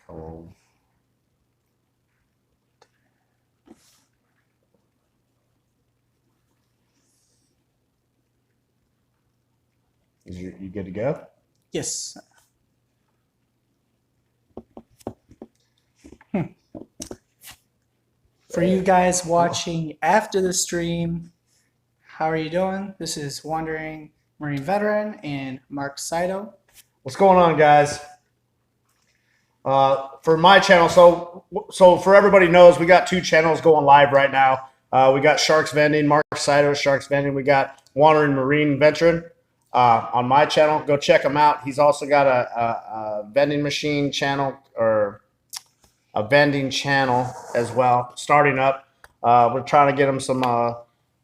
Oh. You good to go? Yes. For you guys watching after the stream, how are you doing? This is Wandering Marine Veteran and Mark Sydow. What's going on, guys? For my channel, so for everybody knows, we got two channels going live right now. We got Sharks Vending, Mark Sydow, Sharks Vending. We got Wandering Marine Veteran on my channel. Go check him out. He's also got a vending machine channel, or a vending channel as well, starting up. We're trying to get him some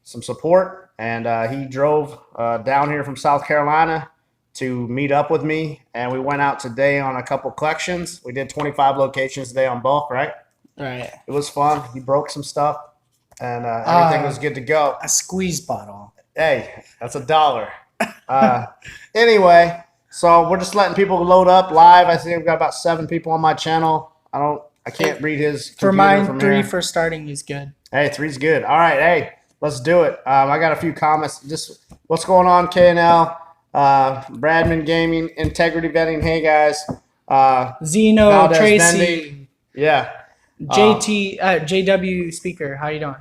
support, and he drove down here from South Carolina to meet up with me, and we went out today on a couple collections. We did 25 locations today on bulk, right? Right. It was fun. He broke some stuff, and everything was good to go. A squeeze bottle. Hey, that's $1. Anyway, so we're just letting people load up live. I think we've got about 7 people on my channel. I can't read his computer For mine, from 3 here. for starting is good. Hey, 3's good. All right, hey, let's do it. I got a few comments. Just what's going on, K&L? Bradman Gaming, Integrity Vending. Hey guys. Zeno, Valdez Tracy, Vending. Yeah. JW Speaker. How you doing?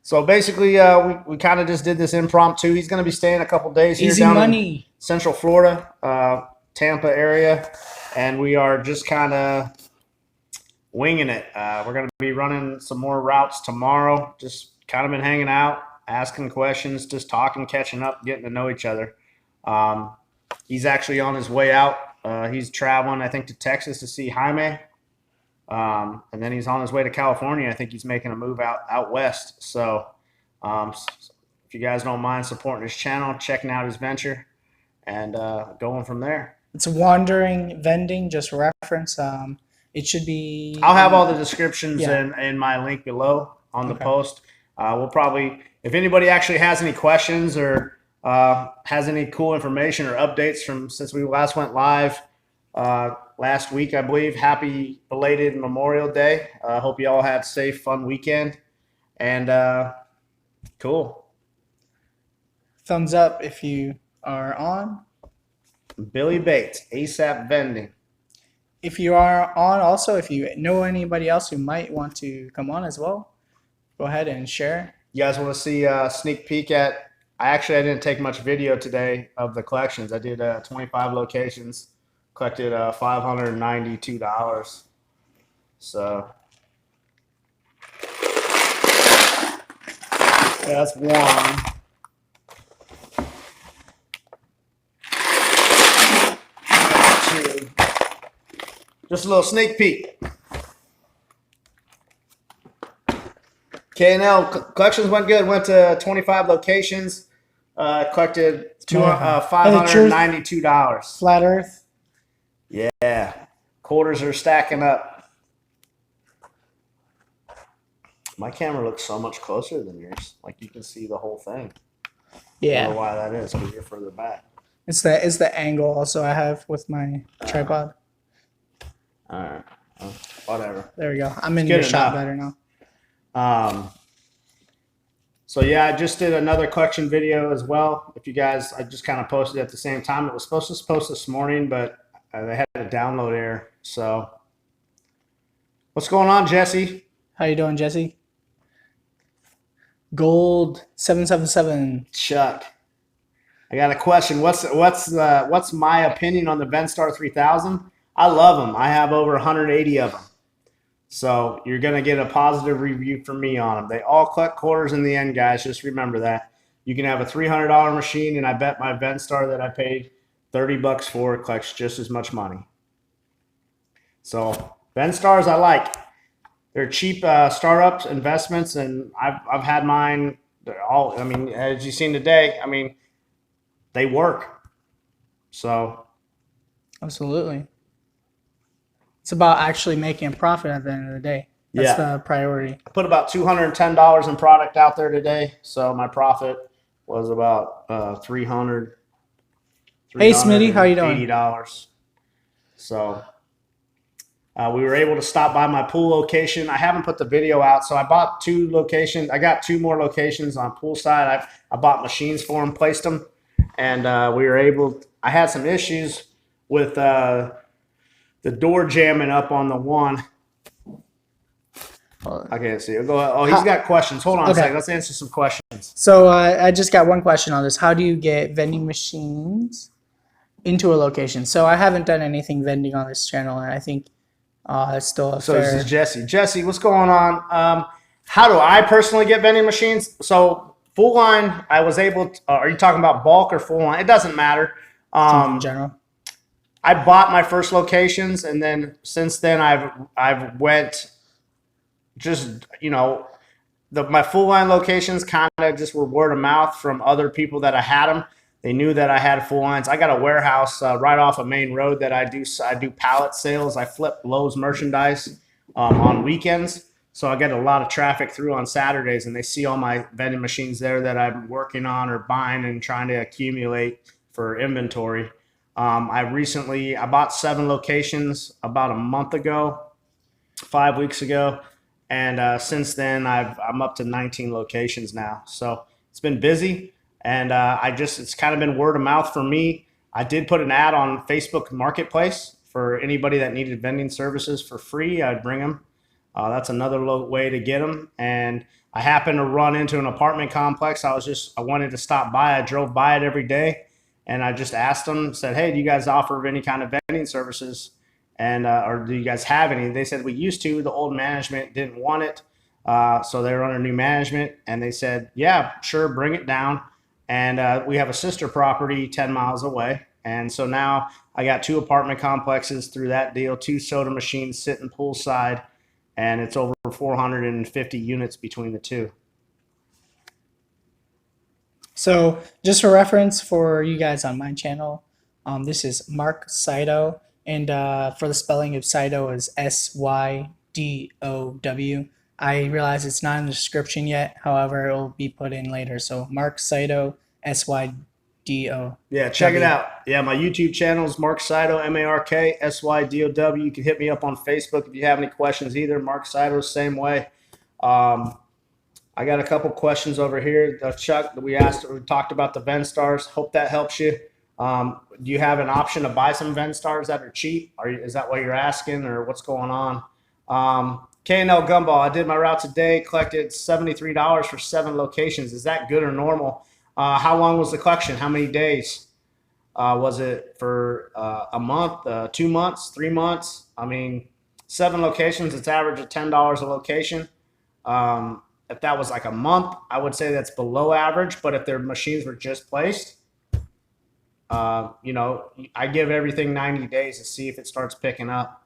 So basically, we kind of just did this impromptu. He's going to be staying a couple days here Easy down money. in Central Florida, Tampa area, and we are just kind of winging it. We're going to be running some more routes tomorrow. Just kind of been hanging out, asking questions, just talking, catching up, getting to know each other. He's actually on his way out. He's traveling, I think, to Texas to see Jaime. And then he's on his way to California. I think he's making a move out west. So if you guys don't mind supporting his channel, checking out his venture, and going from there. It's Wandering Vending, just reference. It should be. I'll have all the descriptions Yeah. in my link below on the post. We'll probably, if anybody actually has any questions or has any cool information or updates from since we last went live last week, I believe. Happy belated Memorial Day. Hope you all had a safe, fun weekend. And cool. Thumbs up if you are on. Billy Bates, ASAP Vending. If you are on, also, if you know anybody else who might want to come on as well, go ahead and share. You guys want to see a sneak peek at? I didn't take much video today of the collections. I did 25 locations, collected $592. So yeah, that's one. Two. Just a little sneak peek. K&L collections went good. Went to 25 locations. Collected $592. Flat Earth. Yeah, quarters are stacking up. My camera looks so much closer than yours. Like you can see the whole thing. Yeah. I don't know why that is, because you're further back. It's the angle also I have with my tripod. All right. Whatever. There we go. I'm in your shot better now. So yeah, I just did another collection video as well. If you guys, I just kind of posted at the same time. It was supposed to post this morning, but they had a download error. So what's going on, Jesse? How you doing, Jesse? Gold 777. Chuck, I got a question. What's my opinion on the Venstar 3000? I love them. I have over 180 of them. So you're going to get a positive review from me on them. They all collect quarters in the end, guys. Just remember that. You can have a $300 machine, and I bet my Venstar that I paid $30 for collects just as much money. So Venstars I like. They're cheap startups, investments, and I've had mine. They're all, I mean, as you've seen today, I mean, they work. So Absolutely. It's about actually making a profit at the end of the day. That's the priority. I put about $210 in product out there today, so my profit was about $300. Hey, Smitty, how you doing? $80. So We were able to stop by my pool location. I haven't put the video out, so I bought 2 locations. I got 2 more locations on poolside. I bought machines for them, placed them, and we were able. I had some issues with the door jamming up on the one. I can't see it. Go ahead. Oh, he's got questions. Hold on a second. Let's answer some questions. So I just got one question on this. How do you get vending machines into a location? So I haven't done anything vending on this channel, and I think it's still a So fair. this is Jesse. Jesse, what's going on? How do I personally get vending machines? So full line, I was able to, are you talking about bulk or full line? It doesn't matter. In general. I bought my first locations, and then since then I've went just, my full line locations kind of just were word of mouth from other people that I had them. They knew that I had full lines. I got a warehouse right off a main road that I do pallet sales. I flip Lowe's merchandise on weekends. So I get a lot of traffic through on Saturdays, and they see all my vending machines there that I'm working on or buying and trying to accumulate for inventory. I bought 7 locations about a month ago, 5 weeks ago. And since then, I'm up to 19 locations now. So it's been busy, and it's kind of been word of mouth for me. I did put an ad on Facebook Marketplace for anybody that needed vending services for free. I'd bring them. That's another way to get them. And I happened to run into an apartment complex. I wanted to stop by. I drove by it every day, and I just asked them, said, "Hey, do you guys offer any kind of vending services? And or do you guys have any?" They said, "We used to. The old management didn't want it, so they're under new management." And they said, "Yeah, sure, bring it down." And we have a sister property 10 miles away, and so now I got 2 apartment complexes through that deal, 2 soda machines sitting poolside, and it's over 450 units between the 2. So just for reference for you guys on my channel, this is Mark Sydow. And for the spelling of Sydow is Sydow. I realize it's not in the description yet. However, it will be put in later. So Mark Sydow, Sydow. Yeah, check it out. Yeah, my YouTube channel is Mark Sydow, MarkSydow. You can hit me up on Facebook if you have any questions either. Mark Sydow, same way. I got a couple questions over here. Chuck, we talked about the Venstars. Hope that helps you. Do you have an option to buy some Venstars that are cheap? Is that what you're asking, or what's going on? K&L Gumball, I did my route today, collected $73 for 7 locations. Is that good or normal? How long was the collection? How many days? Was it for a month, 2 months, 3 months? 7 locations, it's average of $10 a location. If that was like a month, I would say that's below average, but if their machines were just placed, I give everything 90 days to see if it starts picking up.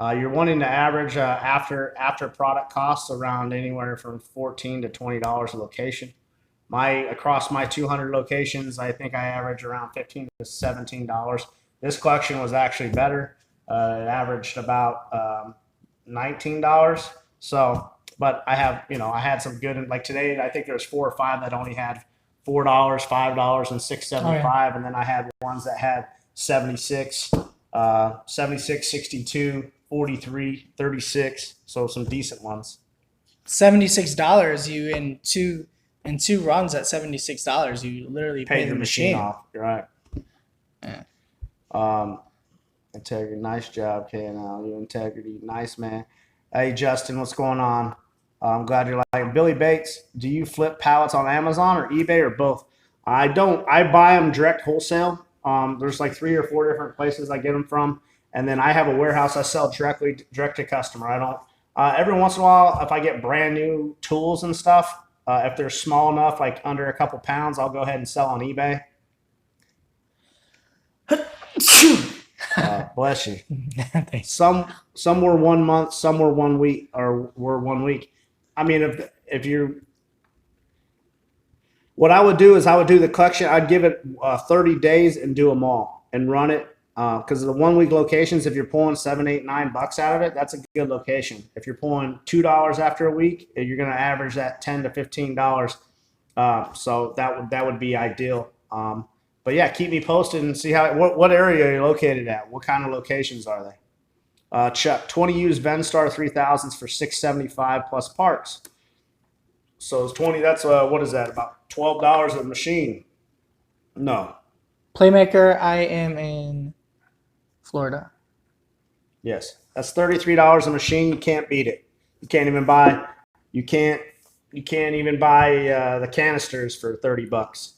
You're wanting to average after product costs around anywhere from $14 to $20 a location. Across my 200 locations, I think I average around $15 to $17. This collection was actually better. It averaged about $19. So, but I had some good, like today, I think there's 4 or 5 that only had $4, $5, and $6.75, Oh, yeah. and then I had ones that had 76, 62, 43, 36. So some decent ones. $76. You in two runs at $76. You literally pay Paid the the machine machine. off. You're right. Yeah. Integrity, nice job, KNL. Your integrity, nice man. Hey Justin, what's going on? I'm glad you're like Billy Bates. Do you flip pallets on Amazon or eBay or both? I don't. I buy them direct wholesale. There's like 3 or 4 different places I get them from, and then I have a warehouse I sell direct to customer. I don't. Every once in a while, if I get brand new tools and stuff, if they're small enough, like under a couple pounds, I'll go ahead and sell on eBay. Bless you. Some were 1 month, some were 1 week, or were 1 week. If you, what I would do is I would do the collection. I'd give it 30 days and do them all and run it. Because the 1 week locations, if you're pulling $7, $8, $9 out of it, that's a good location. If you're pulling $2 after a week, you're going to average that $10 to $15. So that would be ideal. But yeah, keep me posted and see what area you're located at. What kind of locations are they? Chuck, 20 used Venstar 3000s for 675 plus parts. So it's 20. That's what is that? About $12 a machine. No. Playmaker, I am in Florida. Yes, that's $33 a machine. You can't beat it. You can't even buy. You can't. You can't even buy the canisters for $30.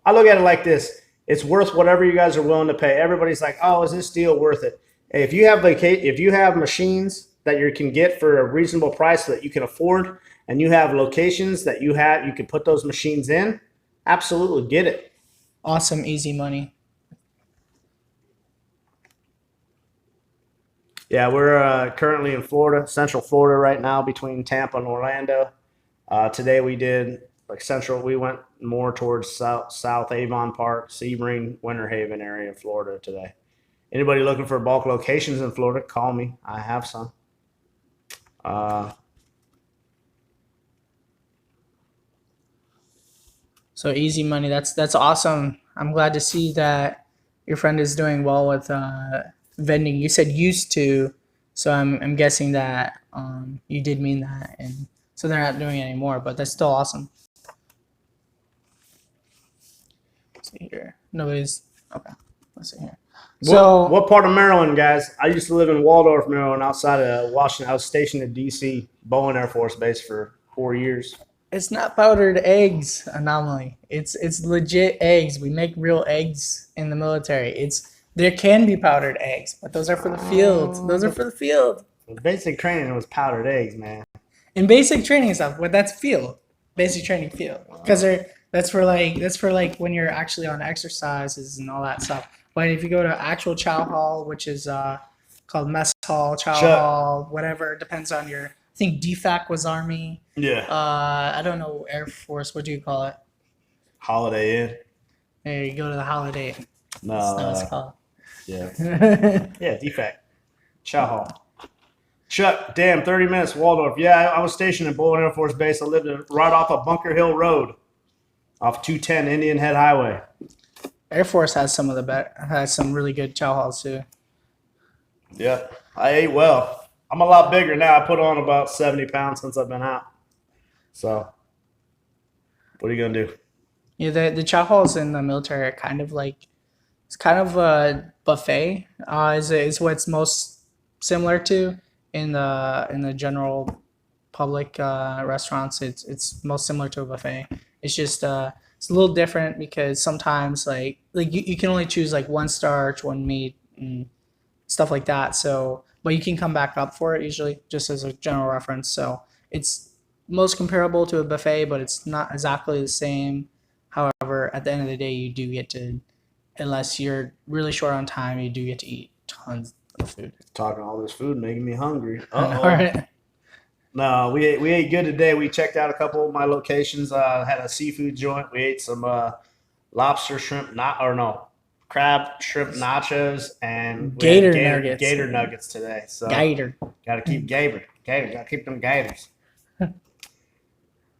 I look at it like this: it's worth whatever you guys are willing to pay. Everybody's like, "Oh, is this deal worth it?" Hey, if you have machines that you can get for a reasonable price that you can afford, and you have locations that you can put those machines in, absolutely get it. Awesome, easy money. Yeah, we're currently in Florida, Central Florida right now, between Tampa and Orlando. Today we did like Central. We went more towards South Avon Park, Sebring, Winter Haven area of Florida today. Anybody looking for bulk locations in Florida, call me. I have some. So easy money. That's awesome. I'm glad to see that your friend is doing well with vending. You said used to, so I'm guessing that you did mean that, and so they're not doing it anymore. But that's still awesome. Let's see here. Nobody's okay. Let's see here. So What part of Maryland, guys? I used to live in Waldorf, Maryland, outside of Washington. I was stationed at D.C. Bowen Air Force Base for 4 years. it's not powdered eggs anomaly. It's legit eggs. We make real eggs in the military. There can be powdered eggs, but those are for the field. Those are for the field. Basic training was powdered eggs, man. In basic training stuff, but that's field. Basic training field. Because that's for like when you're actually on exercises and all that stuff. But if you go to actual chow hall, which is called mess hall, chow hall, whatever, it depends on your. I think DFAC was Army. Yeah. I don't know Air Force. What do you call it? Holiday Inn. There you go to the Holiday Inn. No. That's what it's called. Yeah. Yeah, DFAC. Chow Hall. Chuck, damn, 30 minutes, Waldorf. Yeah, I was stationed at Bowen Air Force Base. I lived right off of Bunker Hill Road, off 210 Indian Head Highway. Air Force has some really good chow halls too. Yeah, I ate well. I'm a lot bigger now. I put on about 70 pounds since I've been out. So, what are you going to do? Yeah, the chow halls in the military are kind of like it's kind of a buffet. Is what's most similar to in the general public restaurants. It's most similar to a buffet. It's just it's a little different because sometimes like you can only choose like one starch, one meat, and stuff like that. So, but you can come back up for it usually, just as a general reference. So it's most comparable to a buffet, but it's not exactly the same. However, at the end of the day, you do get to, unless you're really short on time, you do get to eat tons of food. Talking all this food making me hungry. All right. No, we ate good today. We checked out a couple of my locations. Had a seafood joint. We ate some lobster, shrimp, crab, shrimp nachos, and Nuggets. Gator nuggets today. So Gator. Got to keep Gator. Got to keep them gators.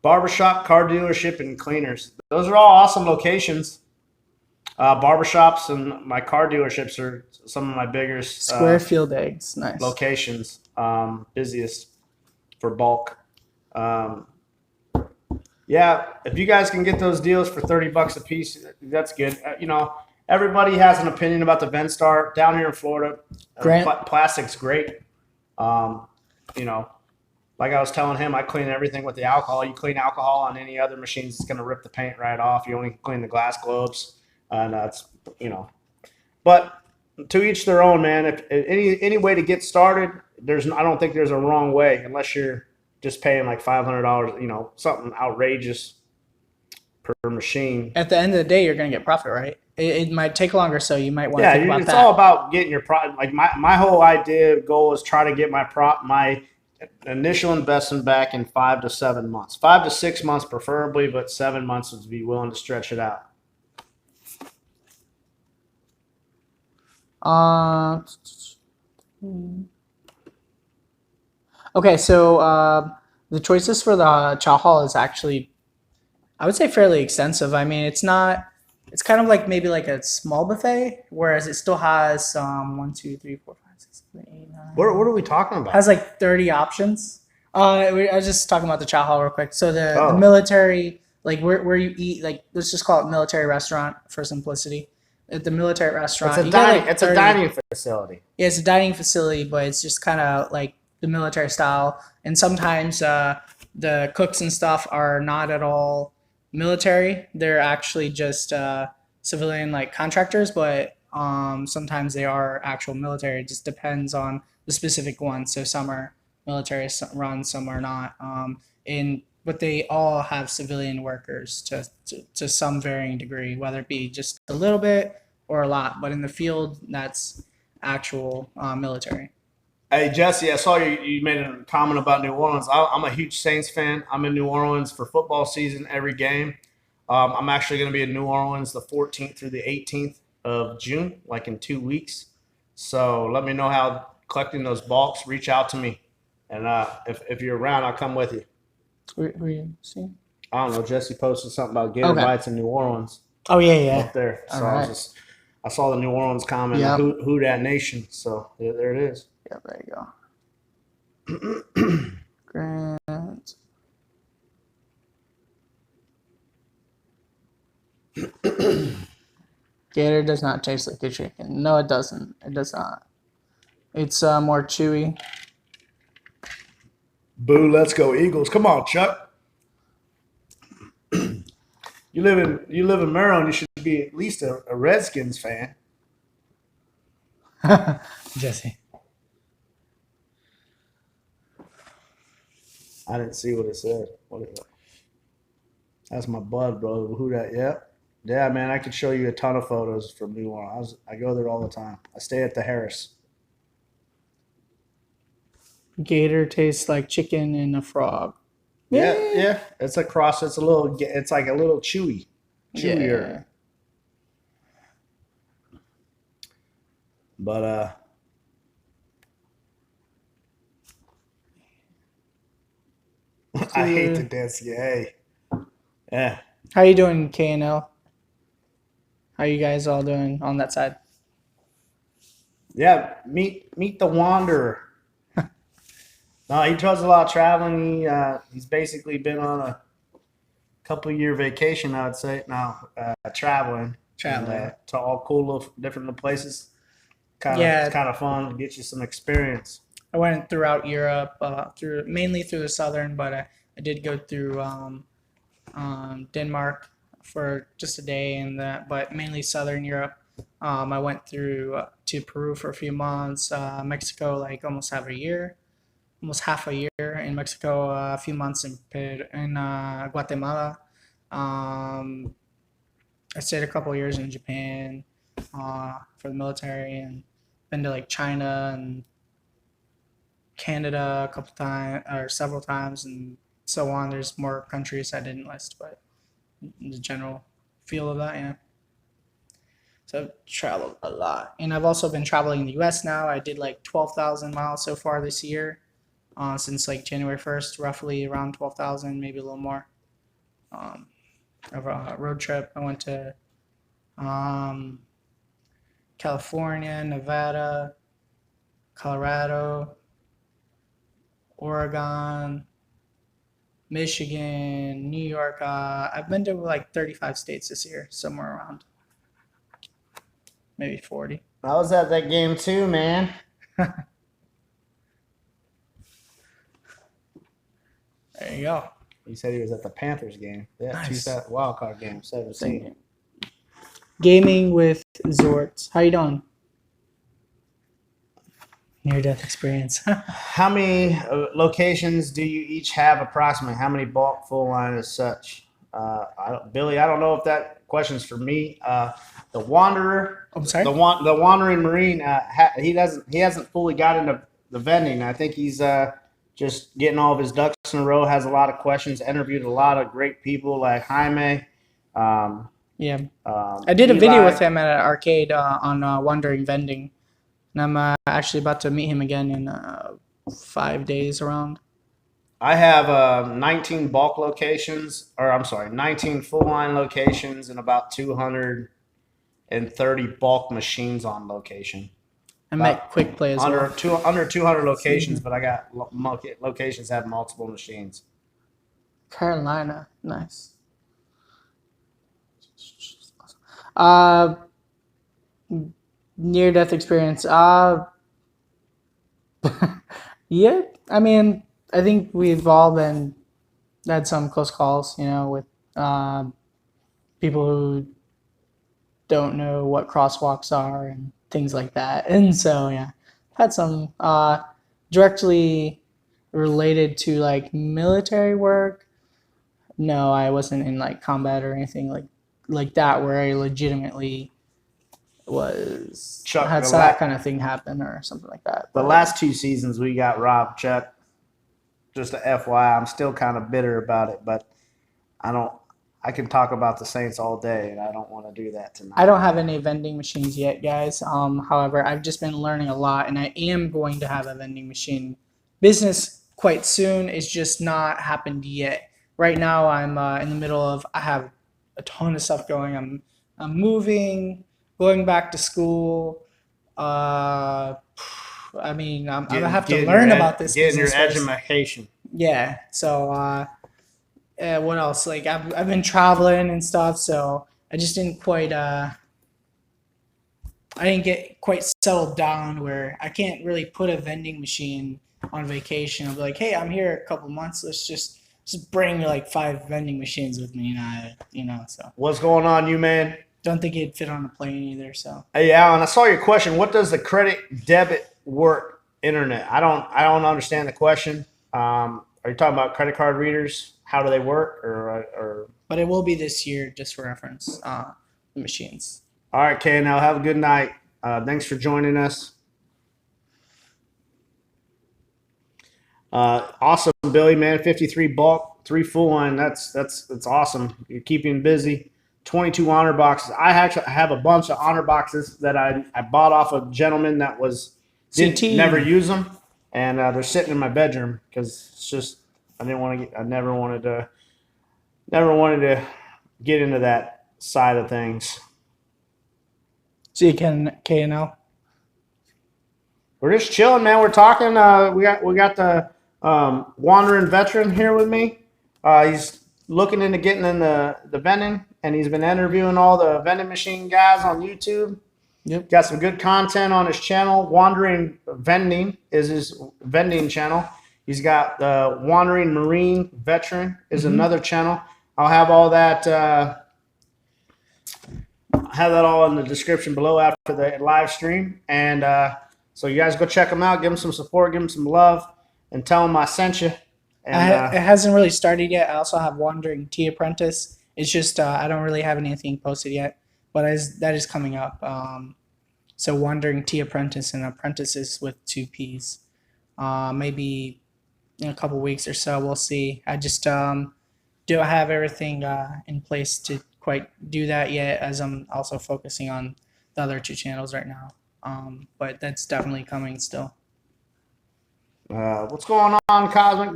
Barbershop, car dealership, and cleaners. Those are all awesome locations. Barbershops and my car dealerships are some of my biggest Square field eggs. Nice. locations. Busiest for bulk. Yeah, if you guys can get those deals for $30 a piece, that's good. Everybody has an opinion about the Venstar down here in Florida. Plastic's great. Like I was telling him, I clean everything with the alcohol. You clean alcohol on any other machines, it's going to rip the paint right off. You only clean the glass globes, and But to each their own, man. If any way to get started, I don't think there's a wrong way unless you're just paying like $500, something outrageous per machine. At the end of the day, you're going to get profit, right? It might take longer, so you might want to think about it's that. all about getting your profit. Like my whole goal is try to get my initial investment back in 5 to 7 months, 5 to 6 months preferably, but 7 months would be willing to stretch it out. Okay, so the choices for the chow hall is actually, I would say, fairly extensive. I mean, it's not It's kind of like maybe like a small buffet, whereas it still has 1, 2, 3, 4, 5, 6, 7, 8, 9. What are we talking about? Has like 30 options. I was just talking about the chow hall real quick. So the Oh. military, like where you eat, like let's just call it military restaurant for simplicity. At the military restaurant, It's a you get, dining. like, It's a 30 dining facility. Yeah, it's a dining facility, but it's just kind of like the military style. And sometimes the cooks and stuff are not at all military. They're actually just civilian like contractors, but sometimes they are actual military. It just depends on the specific one. So some are military run, some are not. But they all have civilian workers to some varying degree, whether it be just a little bit or a lot. But in the field, that's actual military. Hey Jesse, I saw you made a comment about New Orleans. I'm a huge Saints fan. I'm in New Orleans for football season every game. I'm actually going to be in New Orleans the 14th through the 18th of June, like in 2 weeks. So let me know how collecting those bulks. Reach out to me, and if you're around, I'll come with you. Were you seeing? I don't know. Jesse posted something about Gator Bites in New Orleans. Oh yeah. Up there. So right. I saw the New Orleans comment. Yep. Who that nation? So there it is. Yeah, there you go. Grant. Gator does not taste like a chicken. No, it doesn't. It does not. It's more chewy. Boo! Let's go Eagles! Come on, Chuck. You live in Maryland. You should be at least a Redskins fan. Jesse. I didn't see what it said. What is it? That's my bud, bro. Who that? Yeah, man. I could show you a ton of photos from New Orleans. I go there all the time. I stay at the Harris. Gator tastes like chicken and a frog. Yeah. It's a cross. It's like a little chewier. Yeah. But I hate the dance. Yeah. How you doing, KNL? How you guys all doing on that side? Yeah, meet the Wanderer. No, he does a lot of traveling. He's basically been on a couple-year vacation, I would say. Now traveling to all cool different places. It's kind of fun to get you some experience. I went throughout Europe, mainly through the southern, but I did go through Denmark for just a day, but mainly southern Europe. I went through to Peru for a few months, Mexico like almost half a year in Mexico, a few months in Guatemala. I stayed a couple of years in Japan for the military, and been to like China and Canada a couple times or several times, and so on. There's more countries I didn't list, but the general feel of that, yeah. So I've traveled a lot, and I've also been traveling in the U.S. now. I did like 12,000 miles so far this year, since like January 1st, roughly around 12,000, maybe a little more. Of a road trip. I went to California, Nevada, Colorado, Oregon, Michigan, New York. I've been to like 35 states this year, somewhere around maybe 40. I was at that game too, man. There you go. He said he was at the Panthers game. Yeah, Nice. Wild card game, 17. Gaming with Zort. How you doing? Near-death experience. How many locations do you each have approximately? How many bulk, full line, as such? Billy, I don't know if that question's for me. The Wanderer, I'm sorry? the Wandering Marine, he hasn't fully got into the vending. I think he's just getting all of his ducks in a row. Has a lot of questions. Interviewed a lot of great people like Jaime. Yeah. I did a Eli. video with him at an arcade on Wandering Vending. And I'm actually about to meet him again in 5 days around. I have 19 bulk locations, or I'm sorry, 19 full line locations and about 230 bulk machines on location. I About met Quick Play as well. under 200 locations, but I got locations that have multiple machines. Carolina, nice. Uh, near death experience. Yeah. I mean, I think we've all been had some close calls, you know, with uh, people who don't know what crosswalks are and things like that. And so, yeah, had some directly related to like military work. No, I wasn't in like combat or anything like that where I legitimately was Chuck, had that kind of thing happen or something like that. The But last 2 seasons we got robbed, Chuck. Just a FYI, I'm still kind of bitter about it, but I don't. I can talk about the Saints all day, and I don't want to do that tonight. I don't have any vending machines yet, guys. However, I've just been learning a lot, and I am going to have a vending machine business quite soon. It's just not happened yet. Right now, I'm in the middle of. I have a ton of stuff going. I'm moving, going back to school. I mean, I'm gonna have to learn about this Getting your business first. education. Yeah. So, what else? Like, I've been traveling and stuff, so I just didn't quite I didn't get quite settled down where I can't really put a vending machine on vacation. I'll be like, hey, I'm here a couple months. Let's just bring like 5 vending machines with me, So What's going on, you man? don't think it'd fit on a plane either. So Hey, Alan, I saw your question. What does the credit debit work internet? I don't understand the question. Are you talking about credit card readers? How do they work, or? But it will be this year, just for reference. The machines. All right, KNL, have a good night. Thanks for joining us. Awesome, Billy, man. 53 bulk, 3 full line. That's awesome. You're keeping busy. 22 honor boxes. I actually have a bunch of honor boxes that I bought off a gentleman that didn't never use them, and they're sitting in my bedroom because it's just I never wanted to get into that side of things. So you can KNL. We're just chilling, man. We're talking. We got the wandering veteran here with me. He's looking into getting in the vending, and he's been interviewing all the vending machine guys on YouTube. Yep. Got some good content on his channel. Wandering Vending is his vending channel. He's got the Wandering Marine Veteran is another channel. I'll have all that. Have that all in the description below after the live stream, and so you guys go check them out. Give them some support. Give them some love, and tell them I sent you. And, it hasn't really started yet. I also have Wandering Tea Apprentice. It's just I don't really have anything posted yet, but that is coming up. So Wandering Tea Apprentice and Apprentices with 2 P's. Maybe in a couple weeks or so, we'll see. I just don't have everything in place to quite do that yet, as I'm also focusing on the other 2 channels right now. But that's definitely coming still. What's going on, Cosmic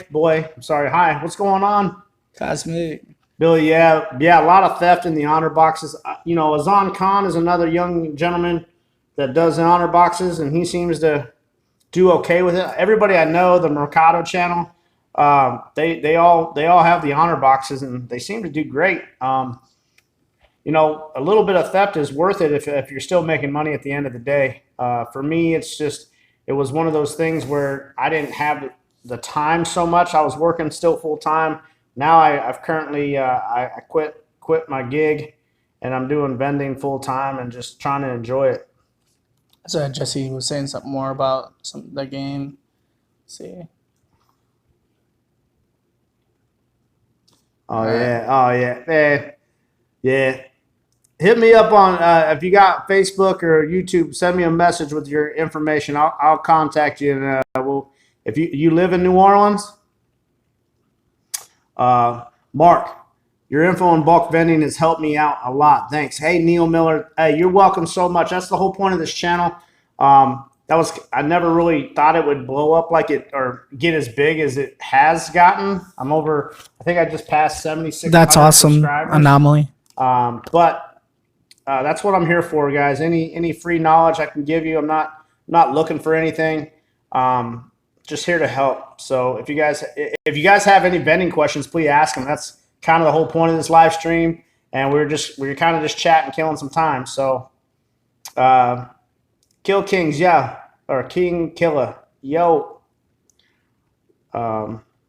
Boy? I'm sorry. Hi. What's going on? Cosmic. Billy, yeah, a lot of theft in the honor boxes. Azan Khan is another young gentleman that does the honor boxes, and he seems to do okay with it. Everybody I know, the Mercado channel, they all have the honor boxes, and they seem to do great. A little bit of theft is worth it if you're still making money at the end of the day. For me, it was one of those things where I didn't have the time so much. I was working still full time. Now I've currently I quit my gig, and I'm doing vending full time and just trying to enjoy it. So Jesse was saying something more about the game. Let's see. Yeah. Hit me up on if you got Facebook or YouTube. Send me a message with your information. I'll contact you, and if you live in New Orleans. Mark, your info on bulk vending has helped me out a lot. Thanks. Hey, Neil Miller. Hey, you're welcome so much. That's the whole point of this channel. I never really thought it would blow up like it or get as big as it has gotten. I think I just passed That's 7,600 awesome. subscribers. Anomaly. But that's what I'm here for, guys. Any free knowledge I can give you. I'm not looking for anything. Just here to help. So if you guys have any vending questions, please ask them. That's kind of the whole point of this live stream. And we're kind of just chatting, killing some time. So, Kill Kings, yeah, or King Killer, yo.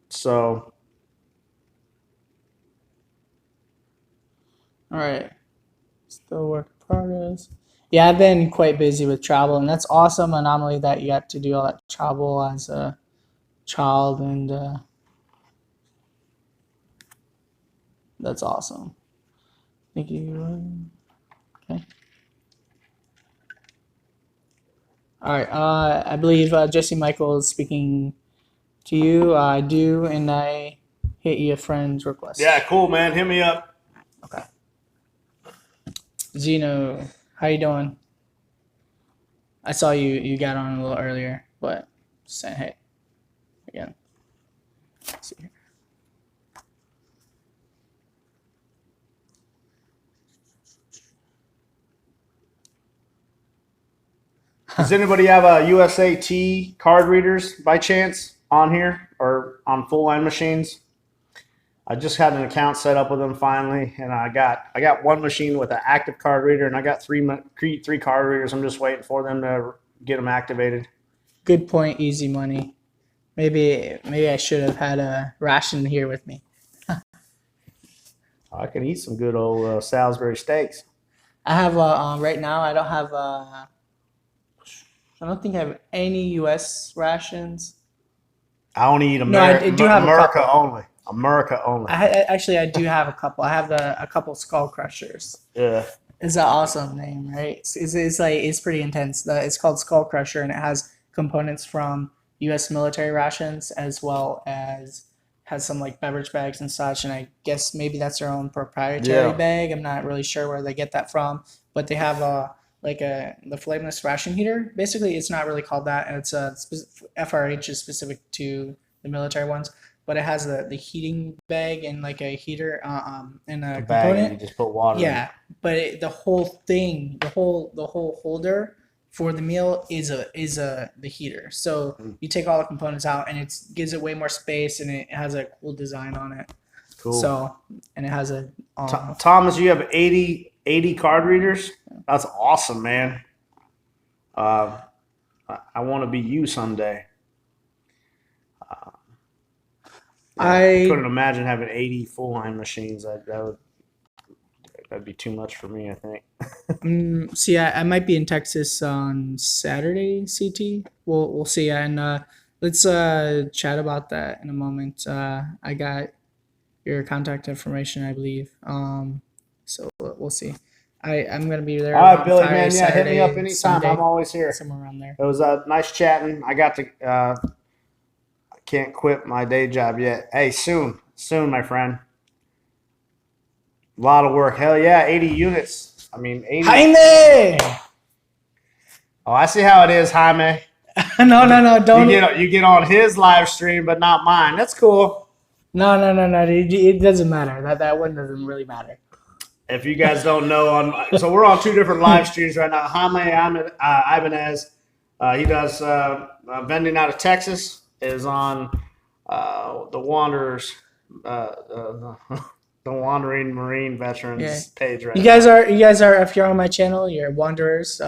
So All right. Still work in progress. Yeah, I've been quite busy with travel, and that's awesome. Anomaly that you got to do all that travel as a child, and that's awesome. Thank you. Okay. All right. I believe Jesse Michael is speaking to you. I do, and I hit you a friend's request. yeah, cool, man. Hit me up. Okay. Zeno, how you doing? I saw you got on a little earlier, but just saying hey again. Let's see here. Does anybody have a USAT card readers by chance on here or on full line machines? I just had an account set up with them finally, and I got one machine with an active card reader, and I got three card readers. I'm just waiting for them to get them activated. Good point, easy money. Maybe I should have had a ration here with me. I can eat some good old Salisbury steaks. I have right now. I don't have. I don't think I have any U.S. rations. I only eat No, I do have a America couple. only. America only. Actually, I do have a couple. I have a couple Skull Crushers. Yeah. It's an awesome name, right? It's pretty intense. It's called Skull Crusher, and it has components from U.S. military rations as well as has some like beverage bags and such. And I guess maybe that's their own proprietary bag. I'm not really sure where they get that from, but they have the flameless ration heater. Basically, it's not really called that. It's FRH is specific to the military ones, but it has the heating bag and like a heater and a The bag, and component. you just put water in. Yeah, but the whole thing, the whole holder for the meal is the heater. So you take all the components out, and it gives it way more space, and it has a cool design on it. Cool. So, and it has a Thomas, you have 80 card readers? That's awesome, man. I want to be you someday. I couldn't imagine having 80 full line machines. That'd be too much for me, I think. See, I might be in Texas on Saturday, CT. We'll see. And let's chat about that in a moment. I got your contact information, I believe. So we'll see. I'm gonna be there. All right, Billy, Friday, man. Yeah, Saturday, hit me up anytime. Sunday, I'm always here. somewhere around there. It was nice chatting. I got to. I can't quit my day job yet. Hey, soon, my friend. A lot of work. Hell yeah, 80 units. I mean, 80. Jaime! Oh, I see how it is, Jaime. No, don't. You get on his live stream, but not mine. That's cool. No. It doesn't matter. That one doesn't really matter. If you guys don't know, so we're on two different live streams right now. Jaime Ibanez, he does vending out of Texas, is on the Wanderers, the Wandering Marine Veterans page right now. You guys are. If you're on my channel, you're Wanderers.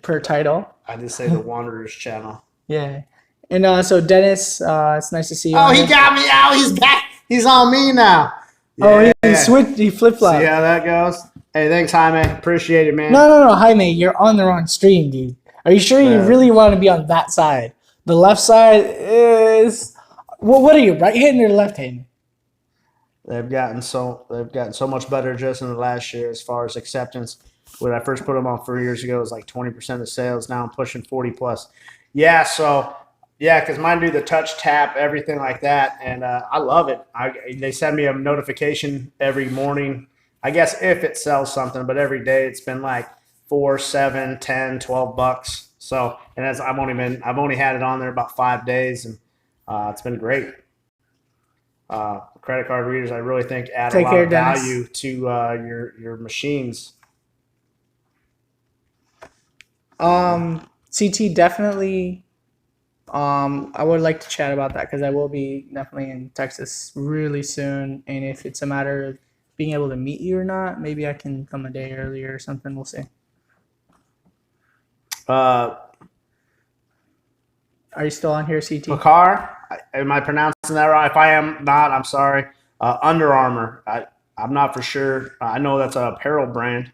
Per title. I just say the Wanderers channel. Yeah, and so Dennis, it's nice to see you. Oh, he got me out. He's back. He's on me now. Yeah. Oh, he switched. He flip flopped. See how that goes? Hey, thanks, Jaime. Appreciate it, man. No, Jaime, you're on the wrong stream, dude. Are you sure you really want to be on that side? The left side is. What are you, right-handed or left-handed? They've gotten so much better just in the last year as far as acceptance. When I first put them on 4 years ago, it was like 20% of sales. Now I'm pushing 40 plus. Yeah, so yeah, because mine do the touch tap, everything like that, and I love it. They send me a notification every morning. I guess if it sells something, but every day it's been like 4, 7, 10, 12 bucks. So, and as I've only had it on there about 5 days, and it's been great. Credit card readers, I really think, add a Take lot care, of Dennis. value to your machines. CT, definitely. I would like to chat about that because I will be definitely in Texas really soon. And if it's a matter of being able to meet you or not, maybe I can come a day earlier or something. We'll see. Uh, Are you still on here, CT? Pakar, am I pronouncing that right? If I am not, I'm sorry. Under Armour, I'm not for sure. I know that's an apparel brand.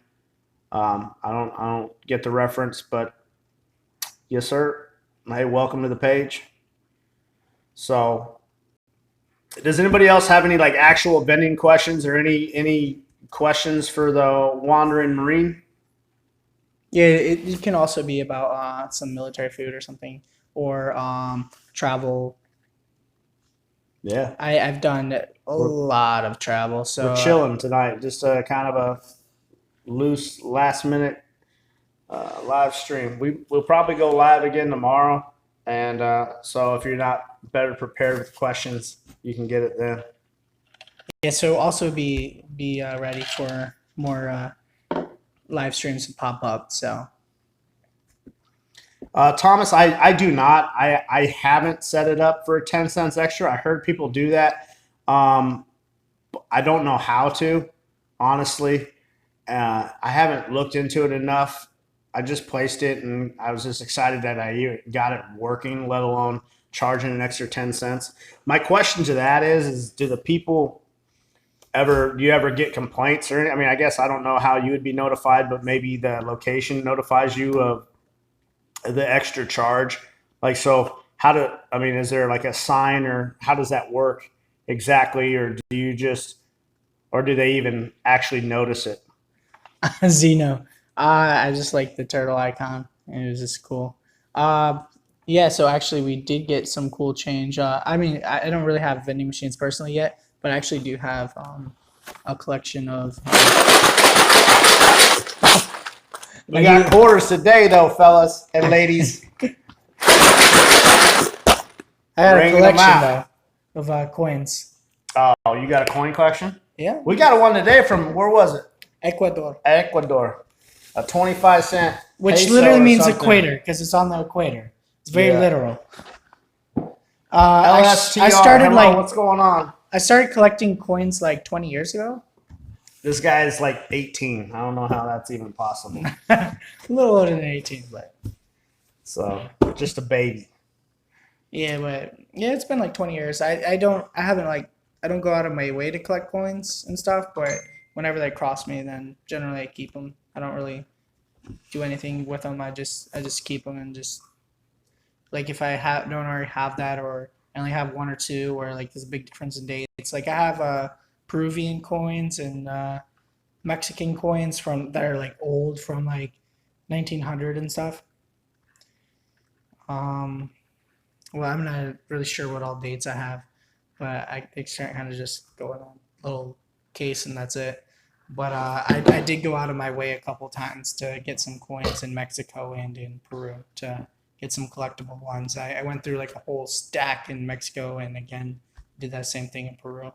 I don't get the reference, but yes, sir. Hey, welcome to the page. So, does anybody else have any like actual vending questions or any questions for the Wandering Marine? Yeah, it can also be about some military food or something, or travel. Yeah, I've done a lot of travel, so we're chilling tonight. Just a kind of a loose last minute live stream. We'll probably go live again tomorrow, and so if you're not better prepared with questions, you can get it then. yeah. So also be ready for more live streams to pop up. So Thomas, I do not. I haven't set it up for 10 cents extra. I heard people do that. I don't know how to, honestly. I haven't looked into it enough. I just placed it, and I was just excited that I got it working, let alone charging an extra 10 cents. My question to that is do the people do you ever get complaints or I mean, I guess I don't know how you would be notified, but maybe the location notifies you of the extra charge. Like, so I mean, is there like a sign or how does that work exactly? Or do they even actually notice it? Xeno, I just like the turtle icon. It was just cool. Yeah. So actually, we did get some cool change. I mean, I don't really have vending machines personally yet, but I actually do have a collection of. We got quarters today, though, fellas and ladies. I had a Ringing them collection out. though of coins. Oh, you got a coin collection? Yeah. We got one today from, where was it? Ecuador. Ecuador. A 25-cent. Which peso literally or means something. equator because it's on the equator. It's very Yeah. literal. LSTR. I started Hello, what's going on? I started collecting coins like 20 years ago. This guy is like 18. I don't know how that's even possible. A little older than 18, but So, just a baby. yeah, it's been like 20 years. I don't go out of my way to collect coins and stuff, but whenever they cross me, then generally I keep them. I don't really do anything with them. I just keep them and just like if I don't already have that or I only have one or two or like there's a big difference in dates. Like I have Peruvian coins and Mexican coins from that are like old from like 1900 and stuff. Well, I'm not really sure what all dates I have, but I kind of just go in a little case and that's it. But I did go out of my way a couple times to get some coins in Mexico and in Peru to get some collectible ones. I went through like a whole stack in Mexico and again did that same thing in Peru.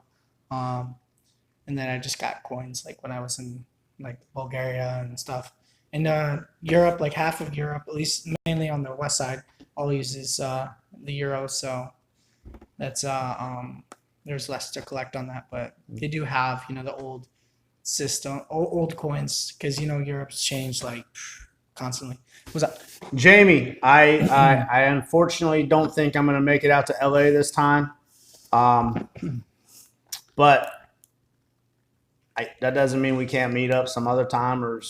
And then I just got coins like when I was in like Bulgaria and stuff. And Europe, like half of Europe, at least mainly on the west side, all uses the euro. So that's there's less to collect on that, but they do have the old system, old coins, because Europe's changed like constantly. What's up? Jamie, I unfortunately don't think I'm going to make it out to LA this time. But that doesn't mean we can't meet up some other time or,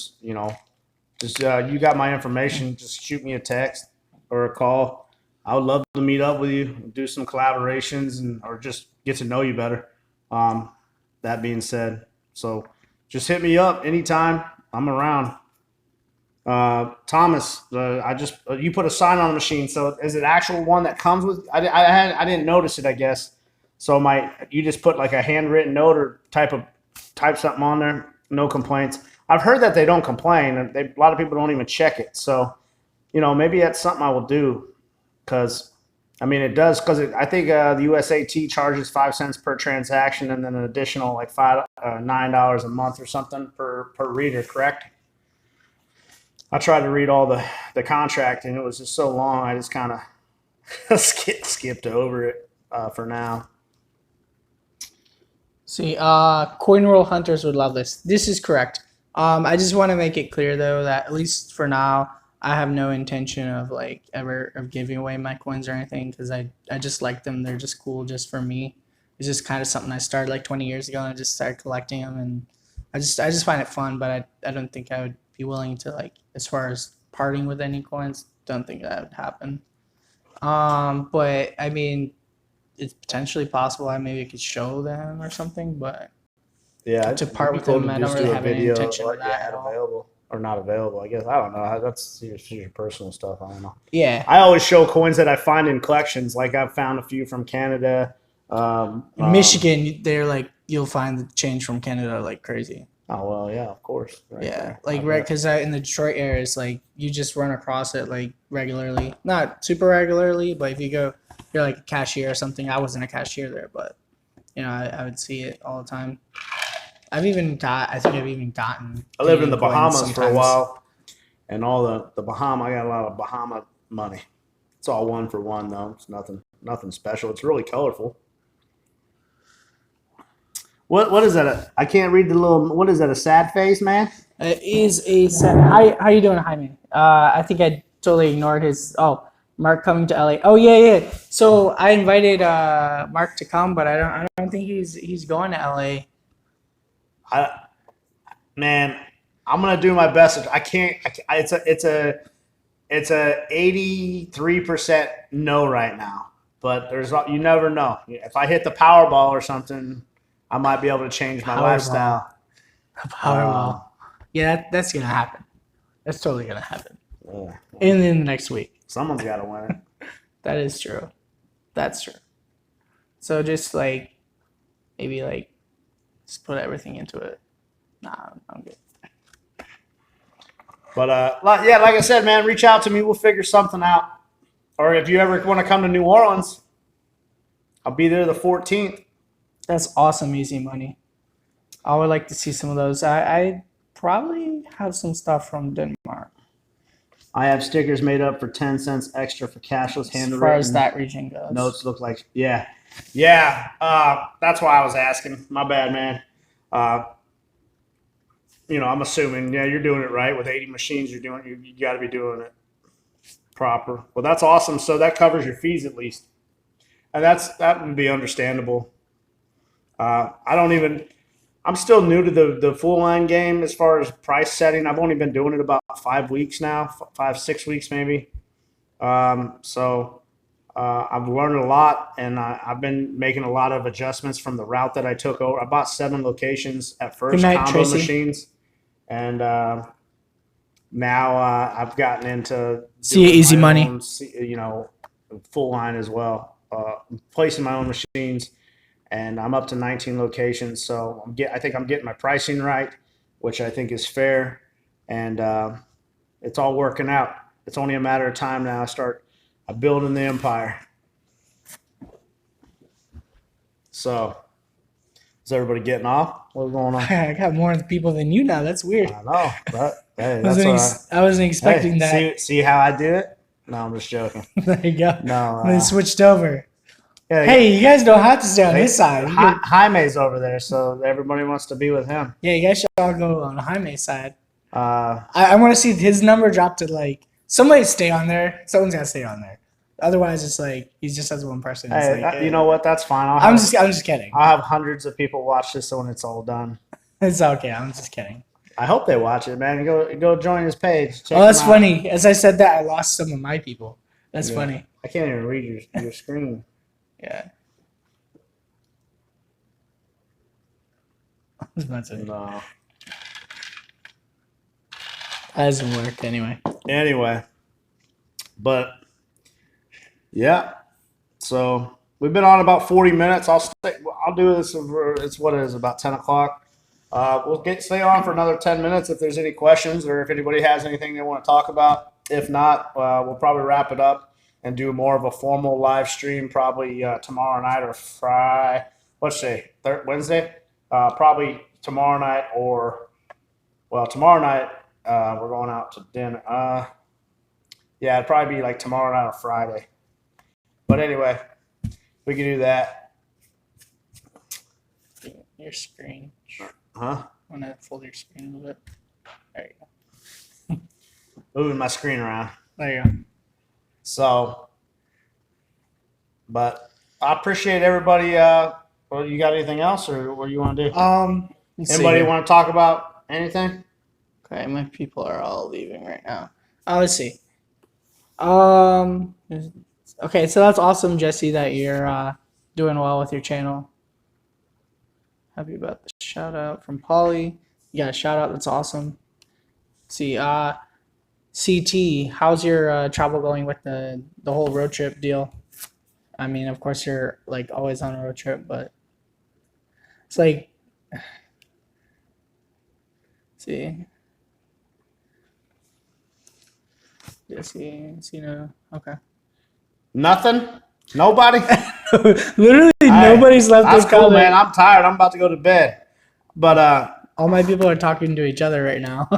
just you got my information. Just shoot me a text or a call. I would love to meet up with you, do some collaborations or just get to know you better. That being said, so just hit me up anytime. I'm around. Thomas, you put a sign on the machine. So is it actual one that comes with? I didn't notice it. I guess. So you just put like a handwritten note or type something on there. No complaints. I've heard that they don't complain, and a lot of people don't even check it. So, maybe that's something I will do because, I mean, it does because I think the USAT charges 5 cents per transaction, and then an additional like $9 a month or something per reader. Correct? I tried to read all the contract, and it was just so long. I just kind of skipped over it for now. See, coin roll hunters would love this. This is correct. I just want to make it clear though that at least for now, I have no intention of like ever of giving away my coins or anything because I just like them. They're just cool just for me. It's just kind of something I started like 20 years ago and I just started collecting them and I just find it fun. But I don't think I would be willing to like as far as parting with any coins. Don't think that would happen. But I mean. It's potentially possible I maybe could show them or something, but yeah, to part with them, I don't really have any intention of that at all. Available or not available. I guess I don't know. That's your personal stuff. I don't know. Yeah, I always show coins that I find in collections. Like I've found a few from Canada. In Michigan, they're like you'll find the change from Canada like crazy. Oh well, yeah, of course. Right there. Like right because in the Detroit area, it's like you just run across it like regularly, not super regularly, but if you're like a cashier or something. I wasn't a cashier there, but I would see it all the time. I think I've even gotten. I lived in the Bahamas for a while, and all the Bahama. I got a lot of Bahama money. It's all one for one though. It's nothing special. It's really colorful. What is that? I can't read the little. What is that? A sad face, man? It is a sad. How you doing, Jaime? I think I totally ignored his. Oh. Mark coming to LA. Oh yeah. So I invited Mark to come, but I don't think he's going to LA. I'm gonna do my best. I can't. It's a 83% no right now. But you never know. If I hit the Powerball or something, I might be able to change my lifestyle. Powerball. Yeah, that's gonna happen. That's totally gonna happen. Yeah. In the next week. Someone's got to win it. That is true. That's true. So just like, maybe like, just put everything into it. Nah, I'm good. But like I said, man, reach out to me. We'll figure something out. Or if you ever want to come to New Orleans, I'll be there the 14th. That's awesome, easy money. I would like to see some of those. I probably have some stuff from Denmark. I have stickers made up for 10 cents extra for cashless handwritten. As far as that region goes. Notes look like, yeah. That's why I was asking. My bad, man. I'm assuming, you're doing it right with 80 machines. You got to be doing it proper. Well, that's awesome. So that covers your fees at least, and that would be understandable. I'm still new to the full line game as far as price setting. I've only been doing it about 5 weeks now, 6 weeks maybe. So I've learned a lot, and I've been making a lot of adjustments from the route that I took over. I bought 7 locations at first, combo machines, and now I've gotten into easy money. Own, full line as well, placing my own machines. And I'm up to 19 locations, so I think I'm getting my pricing right, which I think is fair, and it's all working out. It's only a matter of time now. I start building the empire. So, is everybody getting off? What's going on? I got more people than you now. That's weird. I know, but hey, I wasn't expecting that. See how I do it? No, I'm just joking. There you go. No, they switched over. Yeah, hey, you guys don't have to stay on this side. Jaime's over there, so everybody wants to be with him. Yeah, you guys should all go on Jaime's side. I want to see his number drop to like somebody stay on there. Someone's got to stay on there. Otherwise, it's like he just has one person. Hey, you know what? That's fine. I'm just kidding. I'll have hundreds of people watch this when it's all done. It's okay. I'm just kidding. I hope they watch it, man. Go join his page. Oh, that's funny. As I said that, I lost some of my people. That's funny. I can't even read your screen. Yeah. No. That doesn't work anyway. But yeah. So we've been on about 40 minutes. I'll do this. It's what it is, about 10 o'clock. We'll stay on for another 10 minutes if there's any questions or if anybody has anything they want to talk about. If not, we'll probably wrap it up and do more of a formal live stream probably tomorrow night or Friday. Let's say Wednesday. Probably tomorrow night tomorrow night we're going out to dinner. Yeah, it'd probably be like tomorrow night or Friday. But anyway, we can do that. Your screen. Huh? I want to fold your screen a little bit. There you go. Moving my screen around. There you go. So, but I appreciate everybody. Well, you got anything else, or what do you want to do? Anybody want to talk about anything? Okay, my people are all leaving right now. Let's see. Okay, so that's awesome, Jesse, that you're doing well with your channel. Happy about the shout out from Polly. You got a shout out. That's awesome. Let's see, CT, how's your travel going with the whole road trip deal? I mean, of course, you're like always on a road trip, but it's like, see, Jesse, okay. Nothing. Nobody. Literally, nobody's left That's this cool, comment. man. I'm tired. I'm about to go to bed. But all my people are talking to each other right now.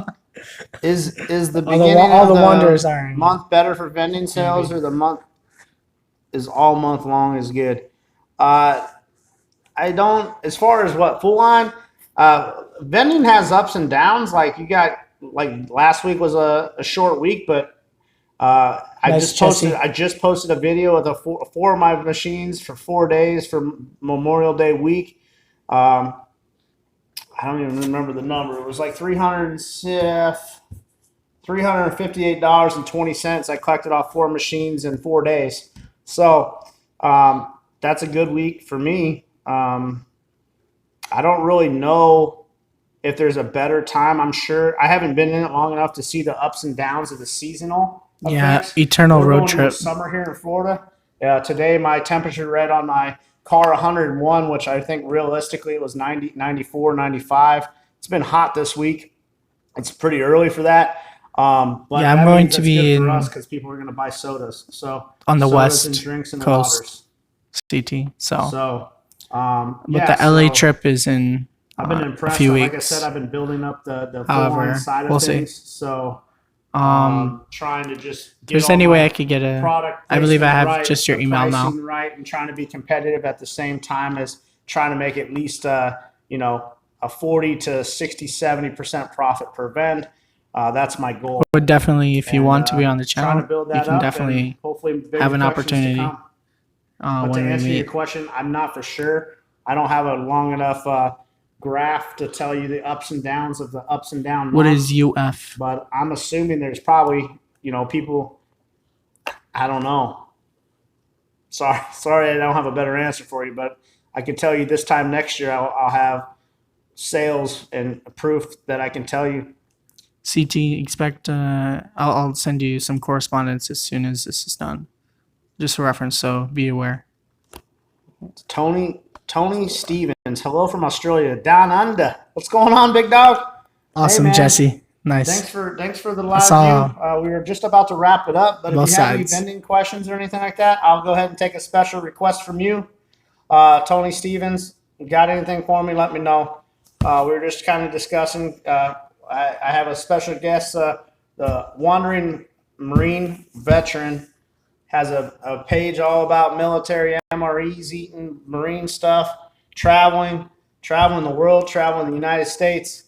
is the beginning all of the wonders are month better for vending sales, or the month is all month long is good? I don't. As far as what full line, vending has ups and downs. Like you got like last week was a short week, but I just posted a video of the four of my machines for 4 days for Memorial Day week. I don't even remember the number. It was like $358.20. I collected off 4 machines in 4 days. So that's a good week for me. I don't really know if there's a better time. I'm sure I haven't been in it long enough to see the ups and downs of the seasonal effects. Eternal We're road going trip. to summer here in Florida. Today my temperature read on my car 101, which I think realistically it was 90, 94, 95. It's been hot this week. It's pretty early for that. But yeah, I'm going to be good for in us because people are going to buy sodas. So on the sodas west and drinks and coast, waters. CT. So But the LA trip is in I've been impressed. a few Like I weeks. said, I've been building up the However, side of we'll things. see. So trying to just if there's any way I could get a product. I believe I have right, just your email now. Right, and trying to be competitive at the same time as trying to make at least a 40 to 60, 70% profit per vend. That's my goal. But definitely, if you want to be on the channel, you can definitely hopefully have an opportunity. But to answer your question, I'm not for sure. I don't have a long enough graph to tell you the ups and downs of the ups and downs. What is UF? But I'm assuming there's probably people. I don't know. Sorry, I don't have a better answer for you, but I can tell you this time next year I'll have sales and proof that I can tell you. CT, expect. I'll send you some correspondence as soon as this is done, just for reference. So be aware. Tony Stevens, hello from Australia, down under. What's going on, big dog? Awesome, hey, Jesse. Nice. Thanks for the live view. We were just about to wrap it up, but if you have any vending questions or anything like that, I'll go ahead and take a special request from you. Tony Stevens, you got anything for me, let me know. We were just kind of discussing. I have a special guest, the Wandering Marine veteran, has a page all about military MREs, eating Marine stuff, traveling the world, traveling the United States.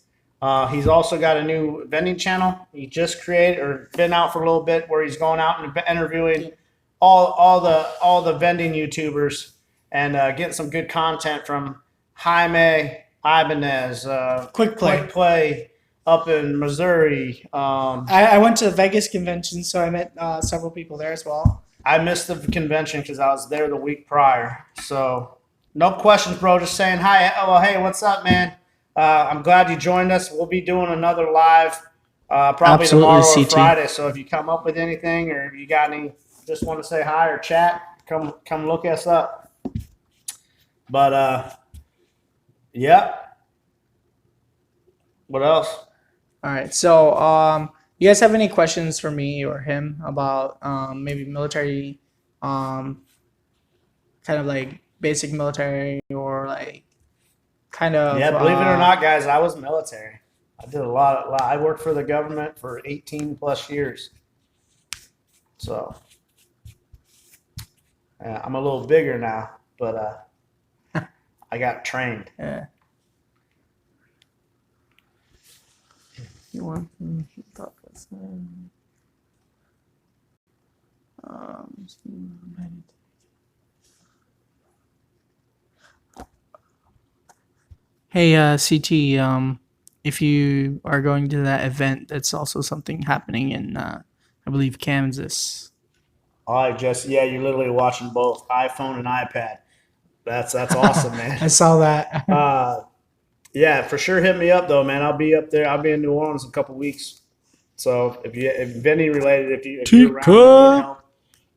He's also got a new vending channel he just created or been out for a little bit, where he's going out and interviewing all the vending YouTubers and getting some good content from Jaime Ibanez, Quick Play up in Missouri. I went to the Vegas convention, so I met several people there as well. I missed the convention because I was there the week prior. So no questions, bro. Just saying hi. Oh, hey, what's up, man? I'm glad you joined us. We'll be doing another live probably tomorrow or Friday. So if you come up with anything or you got any, just want to say hi or chat, come look us up. But yeah. What else? All right. So, you guys have any questions for me or him about maybe military, um, kind of like basic military or like kind of Yeah, believe it or not, guys, I was military. I did a lot. I worked for the government for 18 plus years. So I'm a little bigger now, but I got trained. yeah. You want um, Hey, CT, if you are going to that event, that's also something happening in, I believe, Kansas. All right, Jesse. Yeah, you're literally watching both iPhone and iPad. That's awesome, man. I saw that. Yeah, for sure. Hit me up though, man. I'll be up there. I'll be in New Orleans in a couple weeks. So if vending related, if you're around and need help